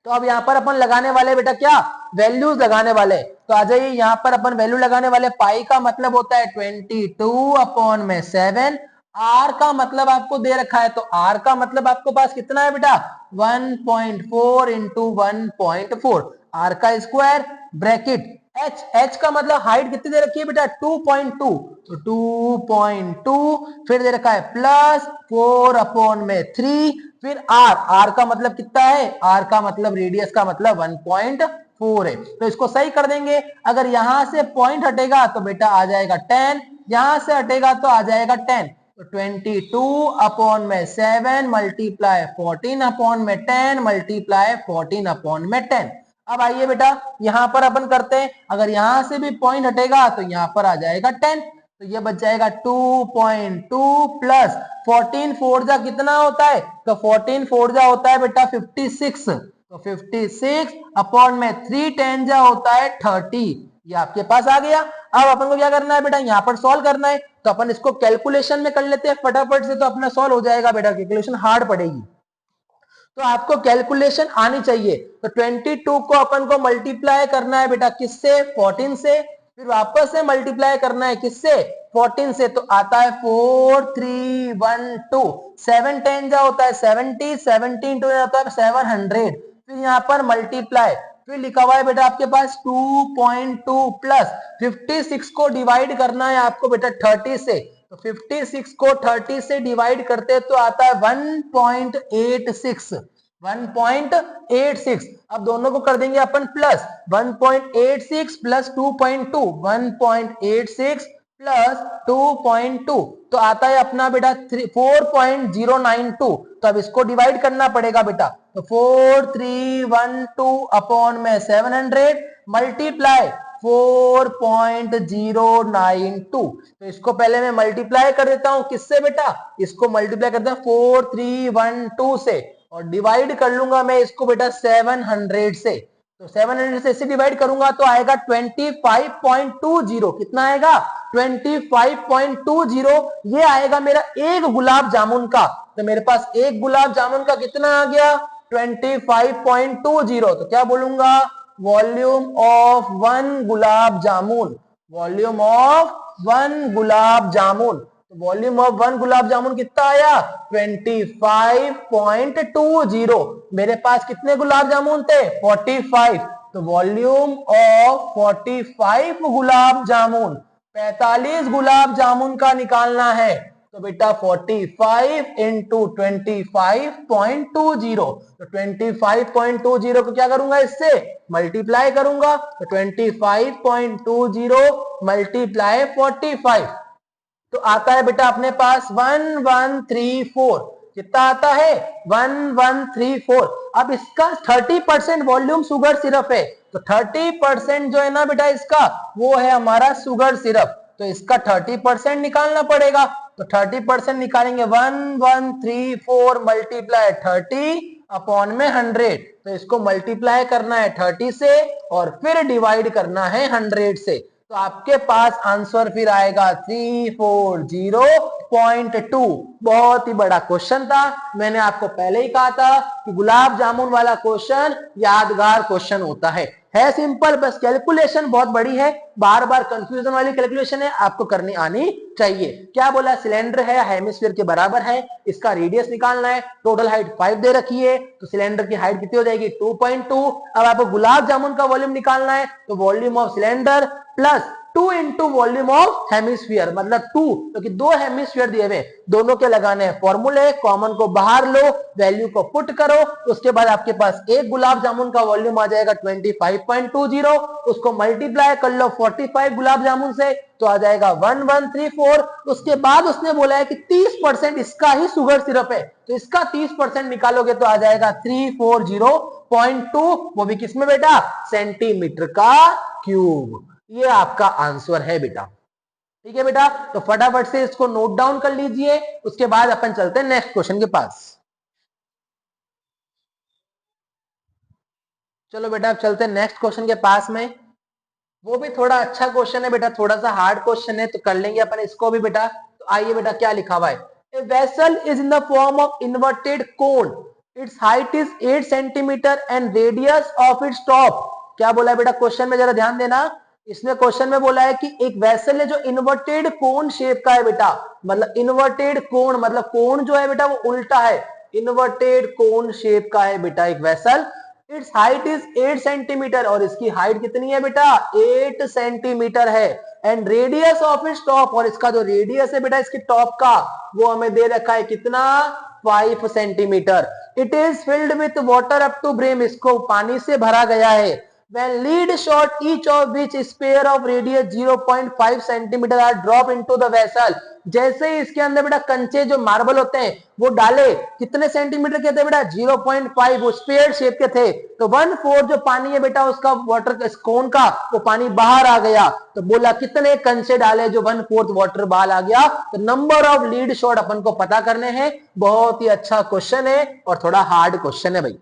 तो अब यहाँ पर अपन लगाने वाले बेटा क्या? वैल्यूज लगाने वाले। तो आ जाइए यहाँ पर अपन वैल्यू लगाने वाले। पाई का मतलब होता है 22 अपॉन में 7। आर का मतलब आपको दे रखा है तो आर का मतलब आपको पास कितना है बेटा? 1.4 इंटू 1.4। r का स्क्वायर ब्रैकेट h का मतलब हाइट कितनी दे रखी है बेटा 2.2, तो 2.2 फिर दे रखा है प्लस 4/3, फिर r का मतलब कितना है, r का मतलब रेडियस का मतलब 1.4 है, तो इसको सही कर देंगे। अगर यहां से पॉइंट हटेगा तो बेटा आ जाएगा 10, यहां से हटेगा तो आ जाएगा 10, तो 22/7 मल्टीप्लाई 14/10 मल्टीप्लाई 14/10। अब आइए बेटा यहां पर अपन करते हैं, अगर यहां से भी पॉइंट हटेगा तो यहां पर आ जाएगा 10, तो ये बच जाएगा 2.2 प्लस 14 फोर जा कितना होता है, तो 14 फोर जा होता है बेटा 56, तो 56/3 10 जा होता है 30, ये आपके पास आ गया। अब अपन को क्या करना है बेटा, यहाँ पर सॉल्व करना है, तो अपन इसको कैलकुलेशन में कर लेते हैं फटाफट से, तो अपना सॉल्व हो जाएगा बेटा, कैलकुलेशन हार्ड पड़ेगी तो आपको कैलकुलेशन आनी चाहिए। तो 22 को अपन को मल्टीप्लाई करना है बेटा किससे, 14 से, फिर वापस से मल्टीप्लाई करना है किससे, 14 से, तो आता है 4312, 7 10 जा होता है 70, 17 2 होता है 700, फिर यहाँ पर मल्टीप्लाई, फिर लिखा हुआ है बेटा आपके पास 2.2 प्लस 56 को डिवाइड करना है आपको बेटा 30 से, तो 56 को 30 से डिवाइड करते तो आता है 1.86, 1.86। अब दोनों को कर देंगे अपन प्लस, 1.86 प्लस 2.2, 1.86 प्लस 2.2, तो आता है अपना बेटा 4.092, तो अब इसको डिवाइड करना पड़ेगा बेटा, तो 4312/700 मल्टीप्लाई 4.092, तो इसको पहले मैं मल्टीप्लाई कर देता हूं किससे बेटा, इसको मल्टीप्लाई करते हैं 4312 से, और डिवाइड कर लूंगा मैं इसको बेटा 700 से, तो 700 से इसे डिवाइड करूंगा तो आएगा 25.20, कितना आएगा 25.20, ये आएगा मेरा एक गुलाब जामुन का, तो मेरे पास एक गुलाब जामुन का कितना आ गया 25.20, तो क्या बोलूंगा, volume of one gulab jamun, volume of one gulab jamun, तो volume of one gulab jamun कितना आया 25.20, मेरे पास कितने गुलाब जामुन थे 45, तो वॉल्यूम ऑफ 45 गुलाब जामुन, 45 गुलाब जामुन का निकालना है, तो बेटा 45 इंटू 25.20, तो 25.20 को क्या करूंगा इससे मल्टीप्लाई करूंगा, तो 25.20 मल्टीप्लाई 45, तो आता है बेटा अपने पास 1134, कितना आता है 1134। अब इसका 30% वॉल्यूम शुगर सिरप है, तो 30% जो है ना बेटा इसका वो है हमारा शुगर सिरप, तो इसका 30% निकालना पड़ेगा, तो 30% निकालेंगे 1134 मल्टीप्लाई 30/100, तो इसको मल्टीप्लाई करना है 30 से और फिर डिवाइड करना है 100 से, तो आपके पास आंसर फिर आएगा 340.2। बहुत ही बड़ा क्वेश्चन था, मैंने आपको पहले ही कहा था कि गुलाब जामुन वाला क्वेश्चन यादगार क्वेश्चन होता है सिंपल, बस कैलकुलेशन बहुत बड़ी है, बार बार कंफ्यूजन वाली कैलकुलेशन है, आपको करनी आनी चाहिए। क्या बोला, सिलेंडर है हेमिस्फीयर के बराबर है, इसका रेडियस निकालना है, टोटल हाइट 5 दे रखी है, तो सिलेंडर की हाइट कितनी हो जाएगी 2.2। अब आपको गुलाब जामुन का वॉल्यूम निकालना है, तो volume of cylinder plus 2 into volume of hemisphere, मतलब 2, क्योंकि दो हेमिस्फीयर दिए हुए, दोनों के लगाने हैं फॉर्मूले, कॉमन को बाहर लो, वैल्यू को पुट करो, उसके बाद आपके पास एक गुलाब जामुन का वॉल्यूम आ जाएगा 25.20, उसको मल्टीप्लाई कर लो 45 गुलाब जामुन से, तो आ जाएगा 1134। उसके बाद उसने बोला है कि 30% इसका ही शुगर सिरप है, तो इसका 30% निकालोगे तो आ जाएगा 340.2, वो भी किसमें बेटा, सेंटीमीटर का क्यूब, ये आपका आंसर है बेटा। ठीक है बेटा, तो फटाफट से इसको नोट डाउन कर लीजिए, उसके बाद अपन चलते हैं नेक्स्ट क्वेश्चन के पास। चलो बेटा अब चलते हैं नेक्स्ट क्वेश्चन के पास में, वो भी थोड़ा अच्छा क्वेश्चन है बेटा, थोड़ा सा हार्ड क्वेश्चन है, तो कर लेंगे अपन इसको भी बेटा। तो आइए बेटा क्या लिखा हुआ है, a vessel is in the form of inverted cone, it's height is 8 centimetre and radius of its top. क्या बोला है बेटा क्वेश्चन में, जरा ध्यान देना, इसमें क्वेश्चन में बोला है कि एक वेसल है जो इन्वर्टेड कोन शेप का है बेटा, मतलब इन्वर्टेड कोन मतलब कोन जो है बेटा वो उल्टा है, इन्वर्टेड कोन शेप का है बेटा एक vessel, it's height is 8 centimetre और इसकी हाइट कितनी है बेटा 8 सेंटीमीटर है। And radius of its top, और इसका जो रेडियस है बेटा इसके टॉप का वो हमें दे रखा है कितना 5 centimetre. It is filled with water up to brim, इसको पानी से भरा गया है। When lead shot, each of which sphere of radius 0.5 centimetre are drop into the vessel, जैसे ही इसके अंदर बेटा कंचे जो मार्बल होते हैं वो डाले कितने सेंटीमीटर के थे बेटा 0.5, वो स्पेयर शेप के थे। तो 1/4 जो पानी है बेटा उसका वाटर कोन का वो पानी बाहर आ गया। तो बोला कितने कंचे डाले जो 1/4 वाटर बाहर आ गया। तो नंबर ऑफ लीड शॉट अपन को पता करने हैं। बहुत ही अच्छा क्वेश्चन है और थोड़ा हार्ड क्वेश्चन है भाई।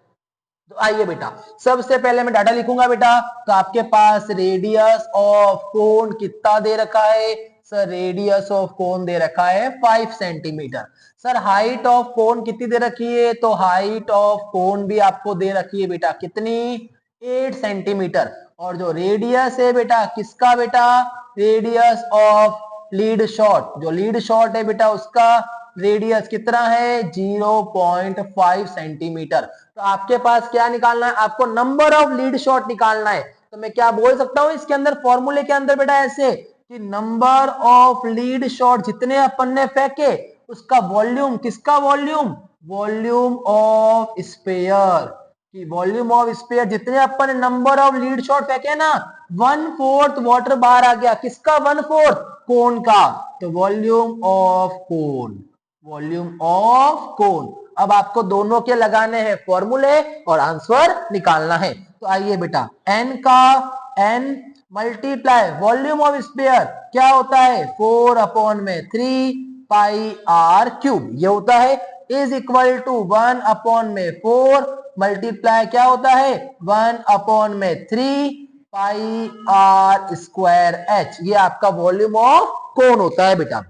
तो आइए बेटा सबसे पहले मैं डाटा लिखूंगा बेटा। तो आपके पास रेडियस ऑफ कोन कितना दे रखा है सर, रेडियस ऑफ कोन दे रखा है 5 सेंटीमीटर। सर हाइट ऑफ कोन कितनी दे रखी है, तो हाइट ऑफ कोन भी आपको दे रखी है बेटा कितनी 8 सेंटीमीटर। और जो रेडियस है बेटा किसका बेटा, रेडियस ऑफ लीड शॉट, जो लीड शॉट है बेटा उसका रेडियस कितना है 0.5 सेंटीमीटर। तो आपके पास क्या निकालना है, आपको नंबर ऑफ लीड शॉट निकालना है। तो मैं क्या बोल सकता हूं इसके अंदर फॉर्मूले के अंदर बेटा ऐसे कि नंबर ऑफ लीड शॉट जितने अपन ने फेंके उसका वॉल्यूम, किसका वॉल्यूम, वॉल्यूम ऑफ स्पेयर, कि वॉल्यूम ऑफ स्पेयर जितने अपन ने नंबर ऑफ लीड शॉट फेंके ना 1/4 वाटर बाहर आ गया, किसका 1/4 कोन का। तो volume of cone, volume of कोन। अब आपको दोनों के लगाने हैं फॉर्मूले और आंसर निकालना है। तो आइए बेटा n का n multiply volume of sphere क्या होता है 4/3 पाई आर क्यूब, ये होता है इज इक्वल टू 1/4 मल्टीप्लाई क्या होता है 1/3 पाई आर स्क्वायर एच, ये आपका वॉल्यूम ऑफ कोन होता है बेटा।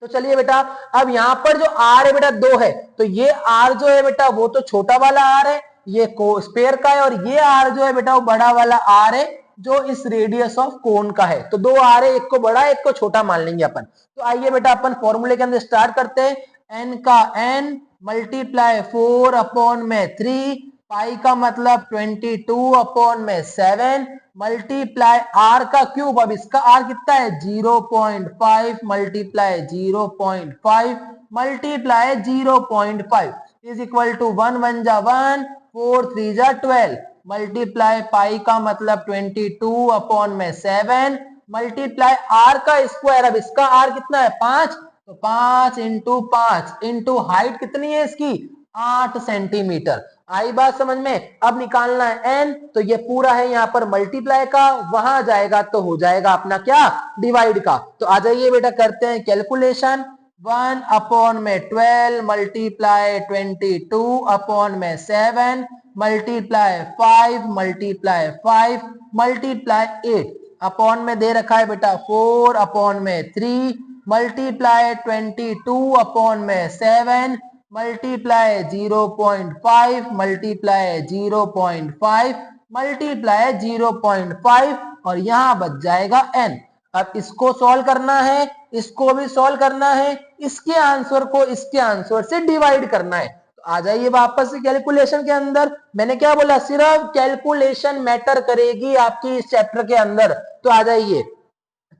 तो चलिए बेटा अब यहां पर जो आर है बेटा 2 है, तो ये आर जो है बेटा वो तो छोटा वाला आर है, ये स्पेयर का है, और ये आर जो है बेटा वो बड़ा वाला आर है जो इस रेडियस ऑफ कोन का है। तो 2 आर है, एक को बड़ा एक को छोटा मान लेंगे अपन। तो आइए बेटा अपन फॉर्मूले के अंदर स्टार्ट करते हैं। एन का एन मल्टीप्लाई 4/3 पाई का मतलब 22/7 मल्टीप्लाई आर का क्यूब, अब इसका आर कितना है 0.5 multiply 0.5 multiply 0.5 is equal to 1 1 जा 1 4 3 जा 12 मल्टीप्लाई पाई का मतलब 22/7 मल्टीप्लाई आर का स्क्वायर, अब इसका आर कितना है 5, तो 5 इंटू 5 इंटू हाइट कितनी है इसकी 8 सेंटीमीटर। आई बात समझ में। अब निकालना है n, तो ये पूरा है यहाँ पर मल्टीप्लाई का, वहां जाएगा तो हो जाएगा अपना क्या डिवाइड का। तो आ जाइए बेटा करते हैं calculation. 1/12 multiply 22/7 multiply 5 multiply 5 multiply 8 upon में दे रखा है बेटा 4/3 मल्टीप्लाई 22/7 मल्टीप्लाई 0.5 मल्टीप्लाई 0.5 मल्टीप्लाई 0.5 और यहां बच जाएगा n। अब इसको सॉल्व करना है, इसको भी सॉल्व करना है, इसके आंसर को इसके आंसर से डिवाइड करना है। तो आ जाइए वापस से कैलकुलेशन के अंदर। मैंने क्या बोला, सिर्फ कैलकुलेशन मैटर करेगी आपकी इस चैप्टर के अंदर। तो आ जाइए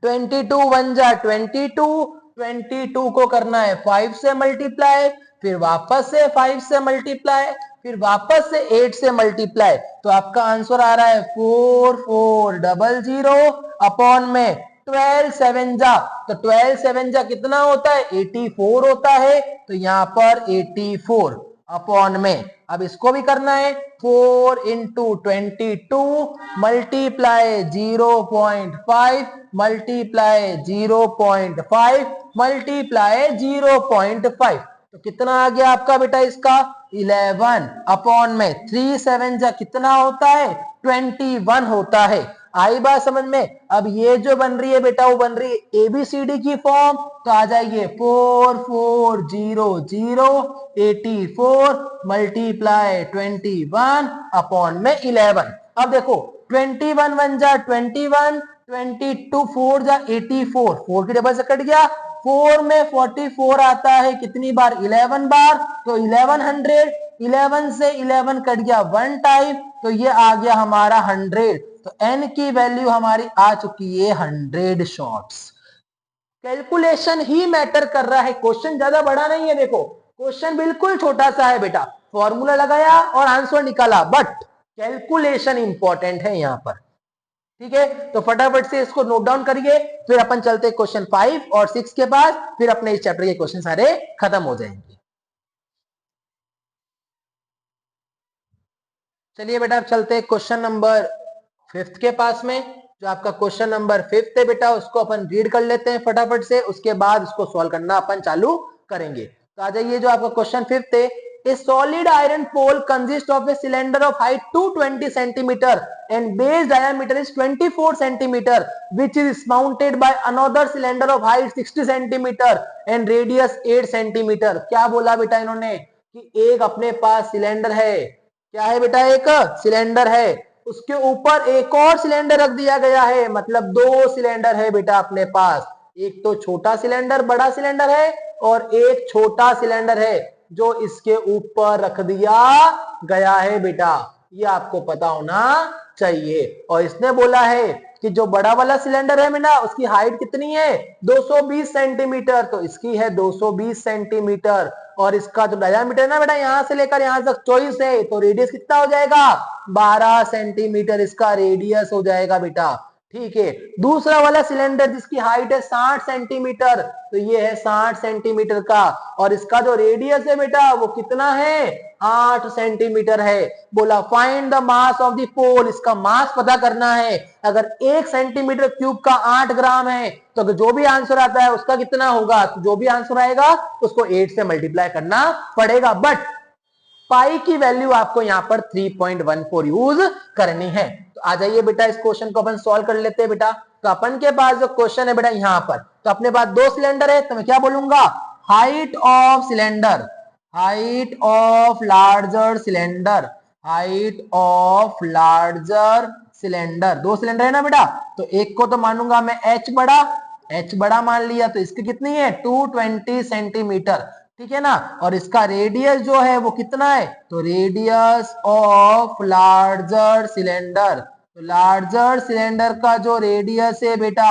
22 1 जा 22 को करना है 5 से मल्टीप्लाई, फिर वापस से 5 से मल्टीप्लाई, फिर वापस से 8 से मल्टीप्लाई। तो आपका आंसर आ रहा है 4400 अपॉन में 12 7 जा, तो 12 7 जा कितना होता है 84 होता है। तो यहां पर 84 अपॉन में, अब इसको भी करना है 4 इंटू 22 मल्टीप्लाई 0.5 मल्टीप्लाई 0.5 मल्टीप्लाई 0.5, तो कितना आ गया आपका बेटा इसका 11 अपॉन में 3 7 जा कितना होता है 21 होता है। आई बात समझ में। अब ये जो बन रही है बेटा वो बन रही है एबीसीडी की फॉर्म। तो आ जाइए 4400 84 मल्टीप्लाई 21 अपॉन में 11। अब देखो 21 1 जा 21 22 4 जा 84, 4 की डबल से कट गया, 4 में 44 आता है कितनी बार 11 बार, तो 1100 11 से 11 कट गया 1 टाइम, तो ये आ गया हमारा 100। तो n की वैल्यू हमारी आ चुकी है 100 शॉट्स। कैलकुलेशन ही मैटर कर रहा है, क्वेश्चन ज्यादा बड़ा नहीं है। देखो क्वेश्चन बिल्कुल छोटा सा है बेटा, फॉर्मूला लगाया और आंसर निकाला, बट कैलकुलेशन इंपॉर्टेंट है यहां पर। ठीक है, तो फटाफट से इसको नोट डाउन करिए, फिर अपन चलते क्वेश्चन 5 और 6 के पास, फिर अपने इस चैप्टर के क्वेश्चन सारे खत्म हो जाएंगे। चलिए बेटा अब चलते हैं क्वेश्चन नंबर 5 के पास में। जो आपका क्वेश्चन नंबर 5 है बेटा, उसको अपन रीड कर लेते हैं फटाफट से, उसके बाद उसको सॉल्व करना अपन चालू करेंगे। तो आ जाइए, जो आपका क्वेश्चन 5 है, A solid iron pole consists of a cylinder of height 220 centimeter and base diameter is 24 centimeter, which is mounted by another cylinder of height 60 centimeter and radius 8 centimeter। क्या बोला बेटा इन्होंने कि एक अपने पास सिलेंडर है, क्या है बेटा, एक सिलेंडर है, उसके ऊपर एक और सिलेंडर रख दिया गया है, मतलब दो सिलेंडर है बेटा अपने पास। एक तो छोटा सिलेंडर बड़ा सिलेंडर है और एक छोटा सिलेंडर है जो इसके ऊपर रख दिया गया है बेटा, ये आपको पता होना चाहिए। और इसने बोला है कि जो बड़ा वाला सिलेंडर है बेटा, उसकी हाइट कितनी है 220 सेंटीमीटर, तो इसकी है 220 सेंटीमीटर। और इसका जो डायमीटर है ना बेटा, यहां से लेकर यहां तक 24 है, तो रेडियस कितना हो जाएगा 12 सेंटीमीटर इसका रेडियस हो जाएगा बेटा। ठीक है, दूसरा वाला सिलेंडर जिसकी हाइट है 60 सेंटीमीटर, तो ये है 60 सेंटीमीटर का, और इसका जो रेडियस है बेटा वो कितना है 8 सेंटीमीटर है। बोला find the mass of the pole, इसका मास पता करना है। अगर 1 सेंटीमीटर क्यूब का 8 ग्राम है, तो जो भी आंसर आता है उसका कितना होगा, तो जो भी आंसर आएगा उसको 8 से मल्टीप्लाई करना पड़ेगा। बट पाई की वैल्यू आपको यहां पर 3.14 यूज करनी है। तो आ जाइए बेटा, इस क्वेश्चन को अपन सॉल्व कर लेते हैं बेटा। तो अपन के पास जो क्वेश्चन है बेटा यहां पर, तो अपने पास दो सिलेंडर है, तो मैं क्या बोलूंगा, height of cylinder, height of larger cylinder, height of larger cylinder. दो सिलेंडर है ना बेटा, तो एक को तो मानूंगा मैं एच बड़ा, एच बड़ा मान लिया, तो इसकी कितनी है 220 सेंटीमीटर, ठीक है ना। और इसका रेडियस जो है वो कितना है, तो रेडियस ऑफ लार्जर सिलेंडर, तो लार्जर सिलेंडर का जो रेडियस है बेटा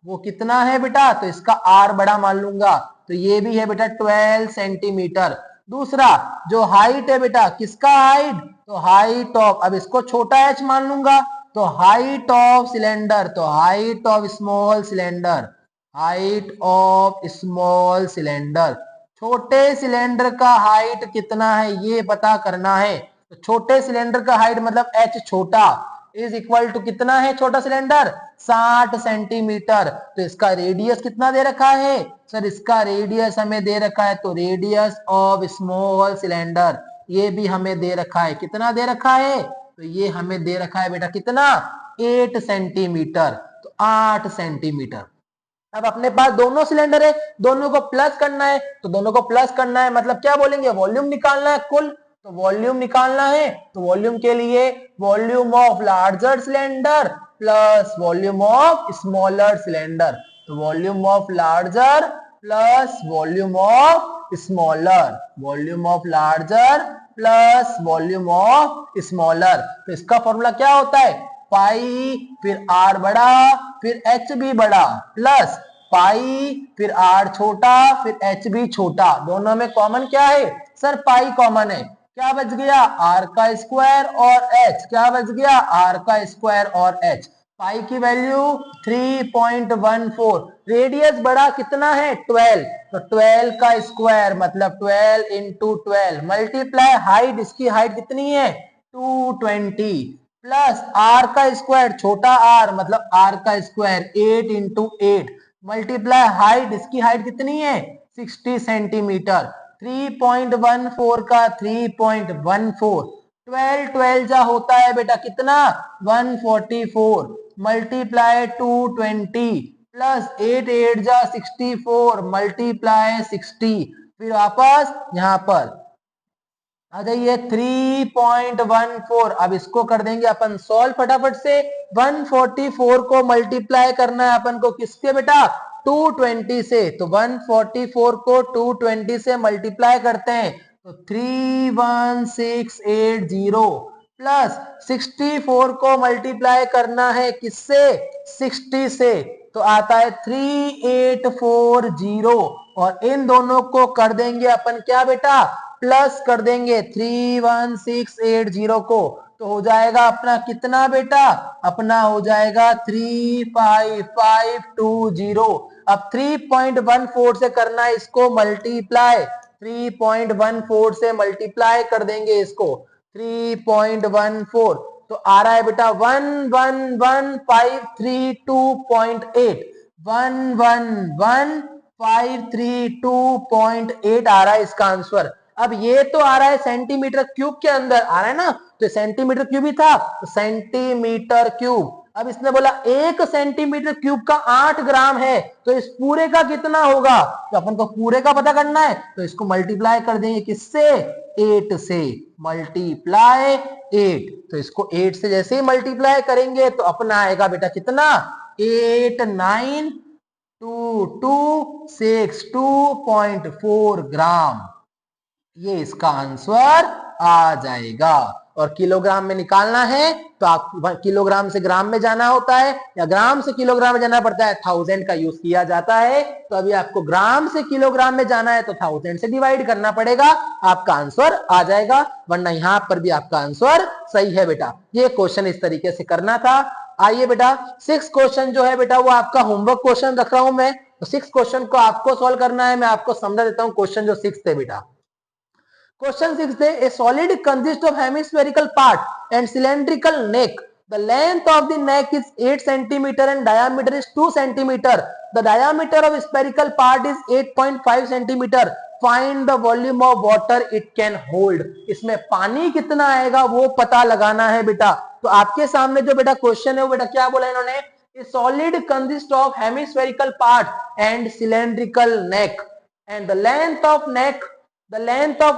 वो कितना है बेटा, तो इसका आर बड़ा मान लूंगा, तो ये भी है बेटा 12 सेंटीमीटर। दूसरा जो हाइट है बेटा, किसका हाइट, तो हाइट ऑफ, अब इसको छोटा एच मान लूंगा, तो हाइट ऑफ सिलेंडर, तो height of small cylinder, height of small cylinder. छोटे सिलेंडर का हाइट कितना है ये पता करना है। तो छोटे सिलेंडर का हाइट मतलब एच छोटा इज इक्वल टू कितना है छोटा सिलेंडर 60 सेंटीमीटर। तो इसका रेडियस कितना दे रखा है सर, इसका रेडियस हमें दे रखा है, तो रेडियस ऑफ स्मॉल सिलेंडर ये भी हमें दे रखा है, कितना दे रखा है, तो ये हमें दे रखा है बेटा कितना 8 सेंटीमीटर, तो 8 सेंटीमीटर। अब अपने पास दोनों सिलेंडर है, दोनों को प्लस करना है, तो दोनों को प्लस करना है मतलब क्या बोलेंगे, वॉल्यूम निकालना है कुल, तो वॉल्यूम निकालना है, तो वॉल्यूम के लिए volume of larger cylinder plus volume of smaller cylinder, तो volume of larger plus volume of smaller, volume of larger plus volume of smaller. तो इसका फॉर्मूला क्या होता है, पाई फिर आर बड़ा फिर एच भी बड़ा प्लस पाई फिर आर छोटा फिर एच भी छोटा। दोनों में कॉमन क्या है सर, पाई कॉमन है, क्या बच गया आर का स्क्वायर और एच, क्या बच गया आर का स्क्वायर और एच। पाई की वैल्यू 3.14, रेडियस बड़ा कितना है 12, तो 12 का स्क्वायर मतलब 12 इंटू 12 मल्टीप्लाई हाइट, इसकी हाइट कितनी है 220 प्लस आर का स्क्वायर छोटा आर मतलब आर का स्क्वायर 8 इंटू 8 मल्टीप्लाई हाइट, इसकी हाइट कितनी है 60 सेंटीमीटर। 3.14 का 3.14 12 12 जा होता है बेटा कितना 144 मल्टीप्लाई 220 प्लस 8 8 जा 64 मल्टीप्लाई 60, फिर वापस यहां पर आ जाइए 3.14। अब इसको कर देंगे अपन सॉल्व फटाफट से। 144 को मल्टीप्लाई करना है अपन को किसके बेटा 220 से, तो 144 को 220 से मल्टीप्लाई करते हैं तो 31680 प्लस 64 को मल्टीप्लाई करना है किससे, 60 से, तो आता है 3840 और इन दोनों को कर देंगे अपन क्या बेटा, प्लस कर देंगे 31680 को, तो हो जाएगा अपना कितना बेटा, अपना हो जाएगा 35520। अब 3.14 से करना है इसको मल्टीप्लाई, 3.14 से मल्टीप्लाई कर देंगे इसको, 3.14 तो आ रहा है बेटा 111532.8, 111532.8 आ रहा है इसका आंसर। अब ये तो आ रहा है सेंटीमीटर क्यूब के अंदर आ रहा है ना, तो सेंटीमीटर क्यूब ही था, तो सेंटीमीटर क्यूब। अब इसने बोला 1 सेंटीमीटर क्यूब का 8 ग्राम है, तो इस पूरे का कितना होगा, तो अपन को पूरे का पता करना है, तो इसको मल्टीप्लाई कर देंगे किससे, 8 से, मल्टीप्लाई 8, तो इसको 8 से जैसे ही मल्टीप्लाई करेंगे तो अपना आएगा बेटा कितना, 892262.4 ग्राम, ये इसका आंसर आ जाएगा। और किलोग्राम में निकालना है तो आप किलोग्राम से ग्राम में जाना होता है या ग्राम से किलोग्राम में जाना पड़ता है, 1000 का यूज किया जाता है, तो अभी आपको ग्राम से किलोग्राम में जाना है तो 1000 से डिवाइड करना पड़ेगा, आपका आंसर आ जाएगा, वरना यहां पर भी आपका आंसर सही है बेटा। ये क्वेश्चन इस तरीके से करना था। आइए बेटा 6 क्वेश्चन जो है बेटा वो आपका होमवर्क क्वेश्चन रख रहा हूं मैं, तो 6 क्वेश्चन को आपको सोल्व करना है, मैं आपको समझा देता हूं क्वेश्चन जो 6 थे बेटा। Question 6 है, a solid consists of hemispherical part and cylindrical neck. The length of the neck is 8 cm and diameter is 2 cm. The diameter of spherical part is 8.5 cm. Find the volume of water it can hold. इसमें पानी कितना आएगा वो पता लगाना है बेटा। तो आपके सामने जो बेटा क्वेश्चन है वो बेटा क्या बोला इन्होंने, a solid consists of hemispherical part and cylindrical neck and the length of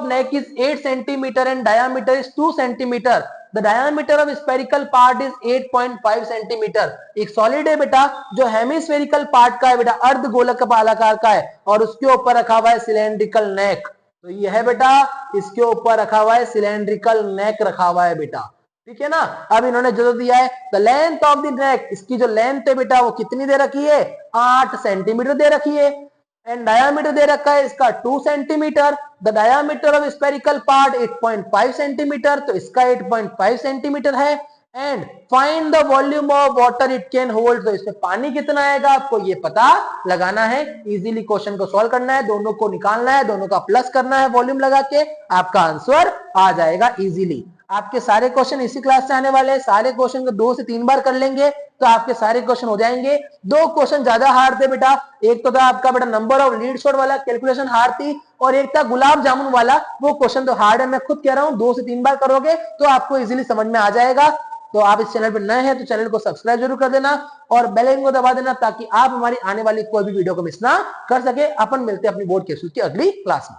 neck is 8 centimeter and diameter is 2 centimeter. The diameter of spherical part is 8.5 centimeter. एक सॉलिड है बेटा जो हेमिस्फेरिकल पार्ट का है बेटा, अर्धगोलक आकार का है और उसके ऊपर रखा हुआ है सिलेंड्रिकल नेक, तो ये है बेटा इसके ऊपर रखा हुआ है सिलेंड्रिकल नेक रखा हुआ है बेटा, ठीक है ना। अब इन्होंने जो दिया है the length of the neck, इसकी जो लेंथ है बेटा वो कितनी दे रखी है, 8 सेंटीमीटर दे रखी है, एंड डायामीटर दे रखा है इसका 2 centimetre, the diameter of spherical part 8.5 centimetre, तो इसका 8.5 सेंटीमीटर है, and find the volume of water it can hold, तो इसमें पानी कितना आएगा आपको ये पता लगाना है, इजीली क्वेश्चन को सॉल्व करना है, दोनों को निकालना है, दोनों का प्लस करना है वॉल्यूम लगा के, आपका आंसर आ जाएगा इजीली। आपके सारे क्वेश्चन इसी क्लास से आने वाले हैं, सारे क्वेश्चन को 2 से 3 बार कर लेंगे तो आपके सारे क्वेश्चन हो जाएंगे। 2 क्वेश्चन ज्यादा हार्ड थे बेटा, एक तो था आपका बेटा नंबर ऑफ लीड शॉट वाला, कैलकुलेशन हार्ड थी, और एक था गुलाब जामुन वाला, वो क्वेश्चन तो हार्ड है, मैं खुद कह रहा हूं 2 से 3 बार करोगे तो आपको इजीली समझ में आ जाएगा। तो आप इस चैनल पर नए हैं तो चैनल को सब्सक्राइब जरूर कर देना और बेल आइकन को दबा देना ताकि आप हमारी आने वाली कोई भी वीडियो को मिस ना कर सके। अपन मिलते हैं अपनी बोर्ड कैप्सूल की अगली क्लास में।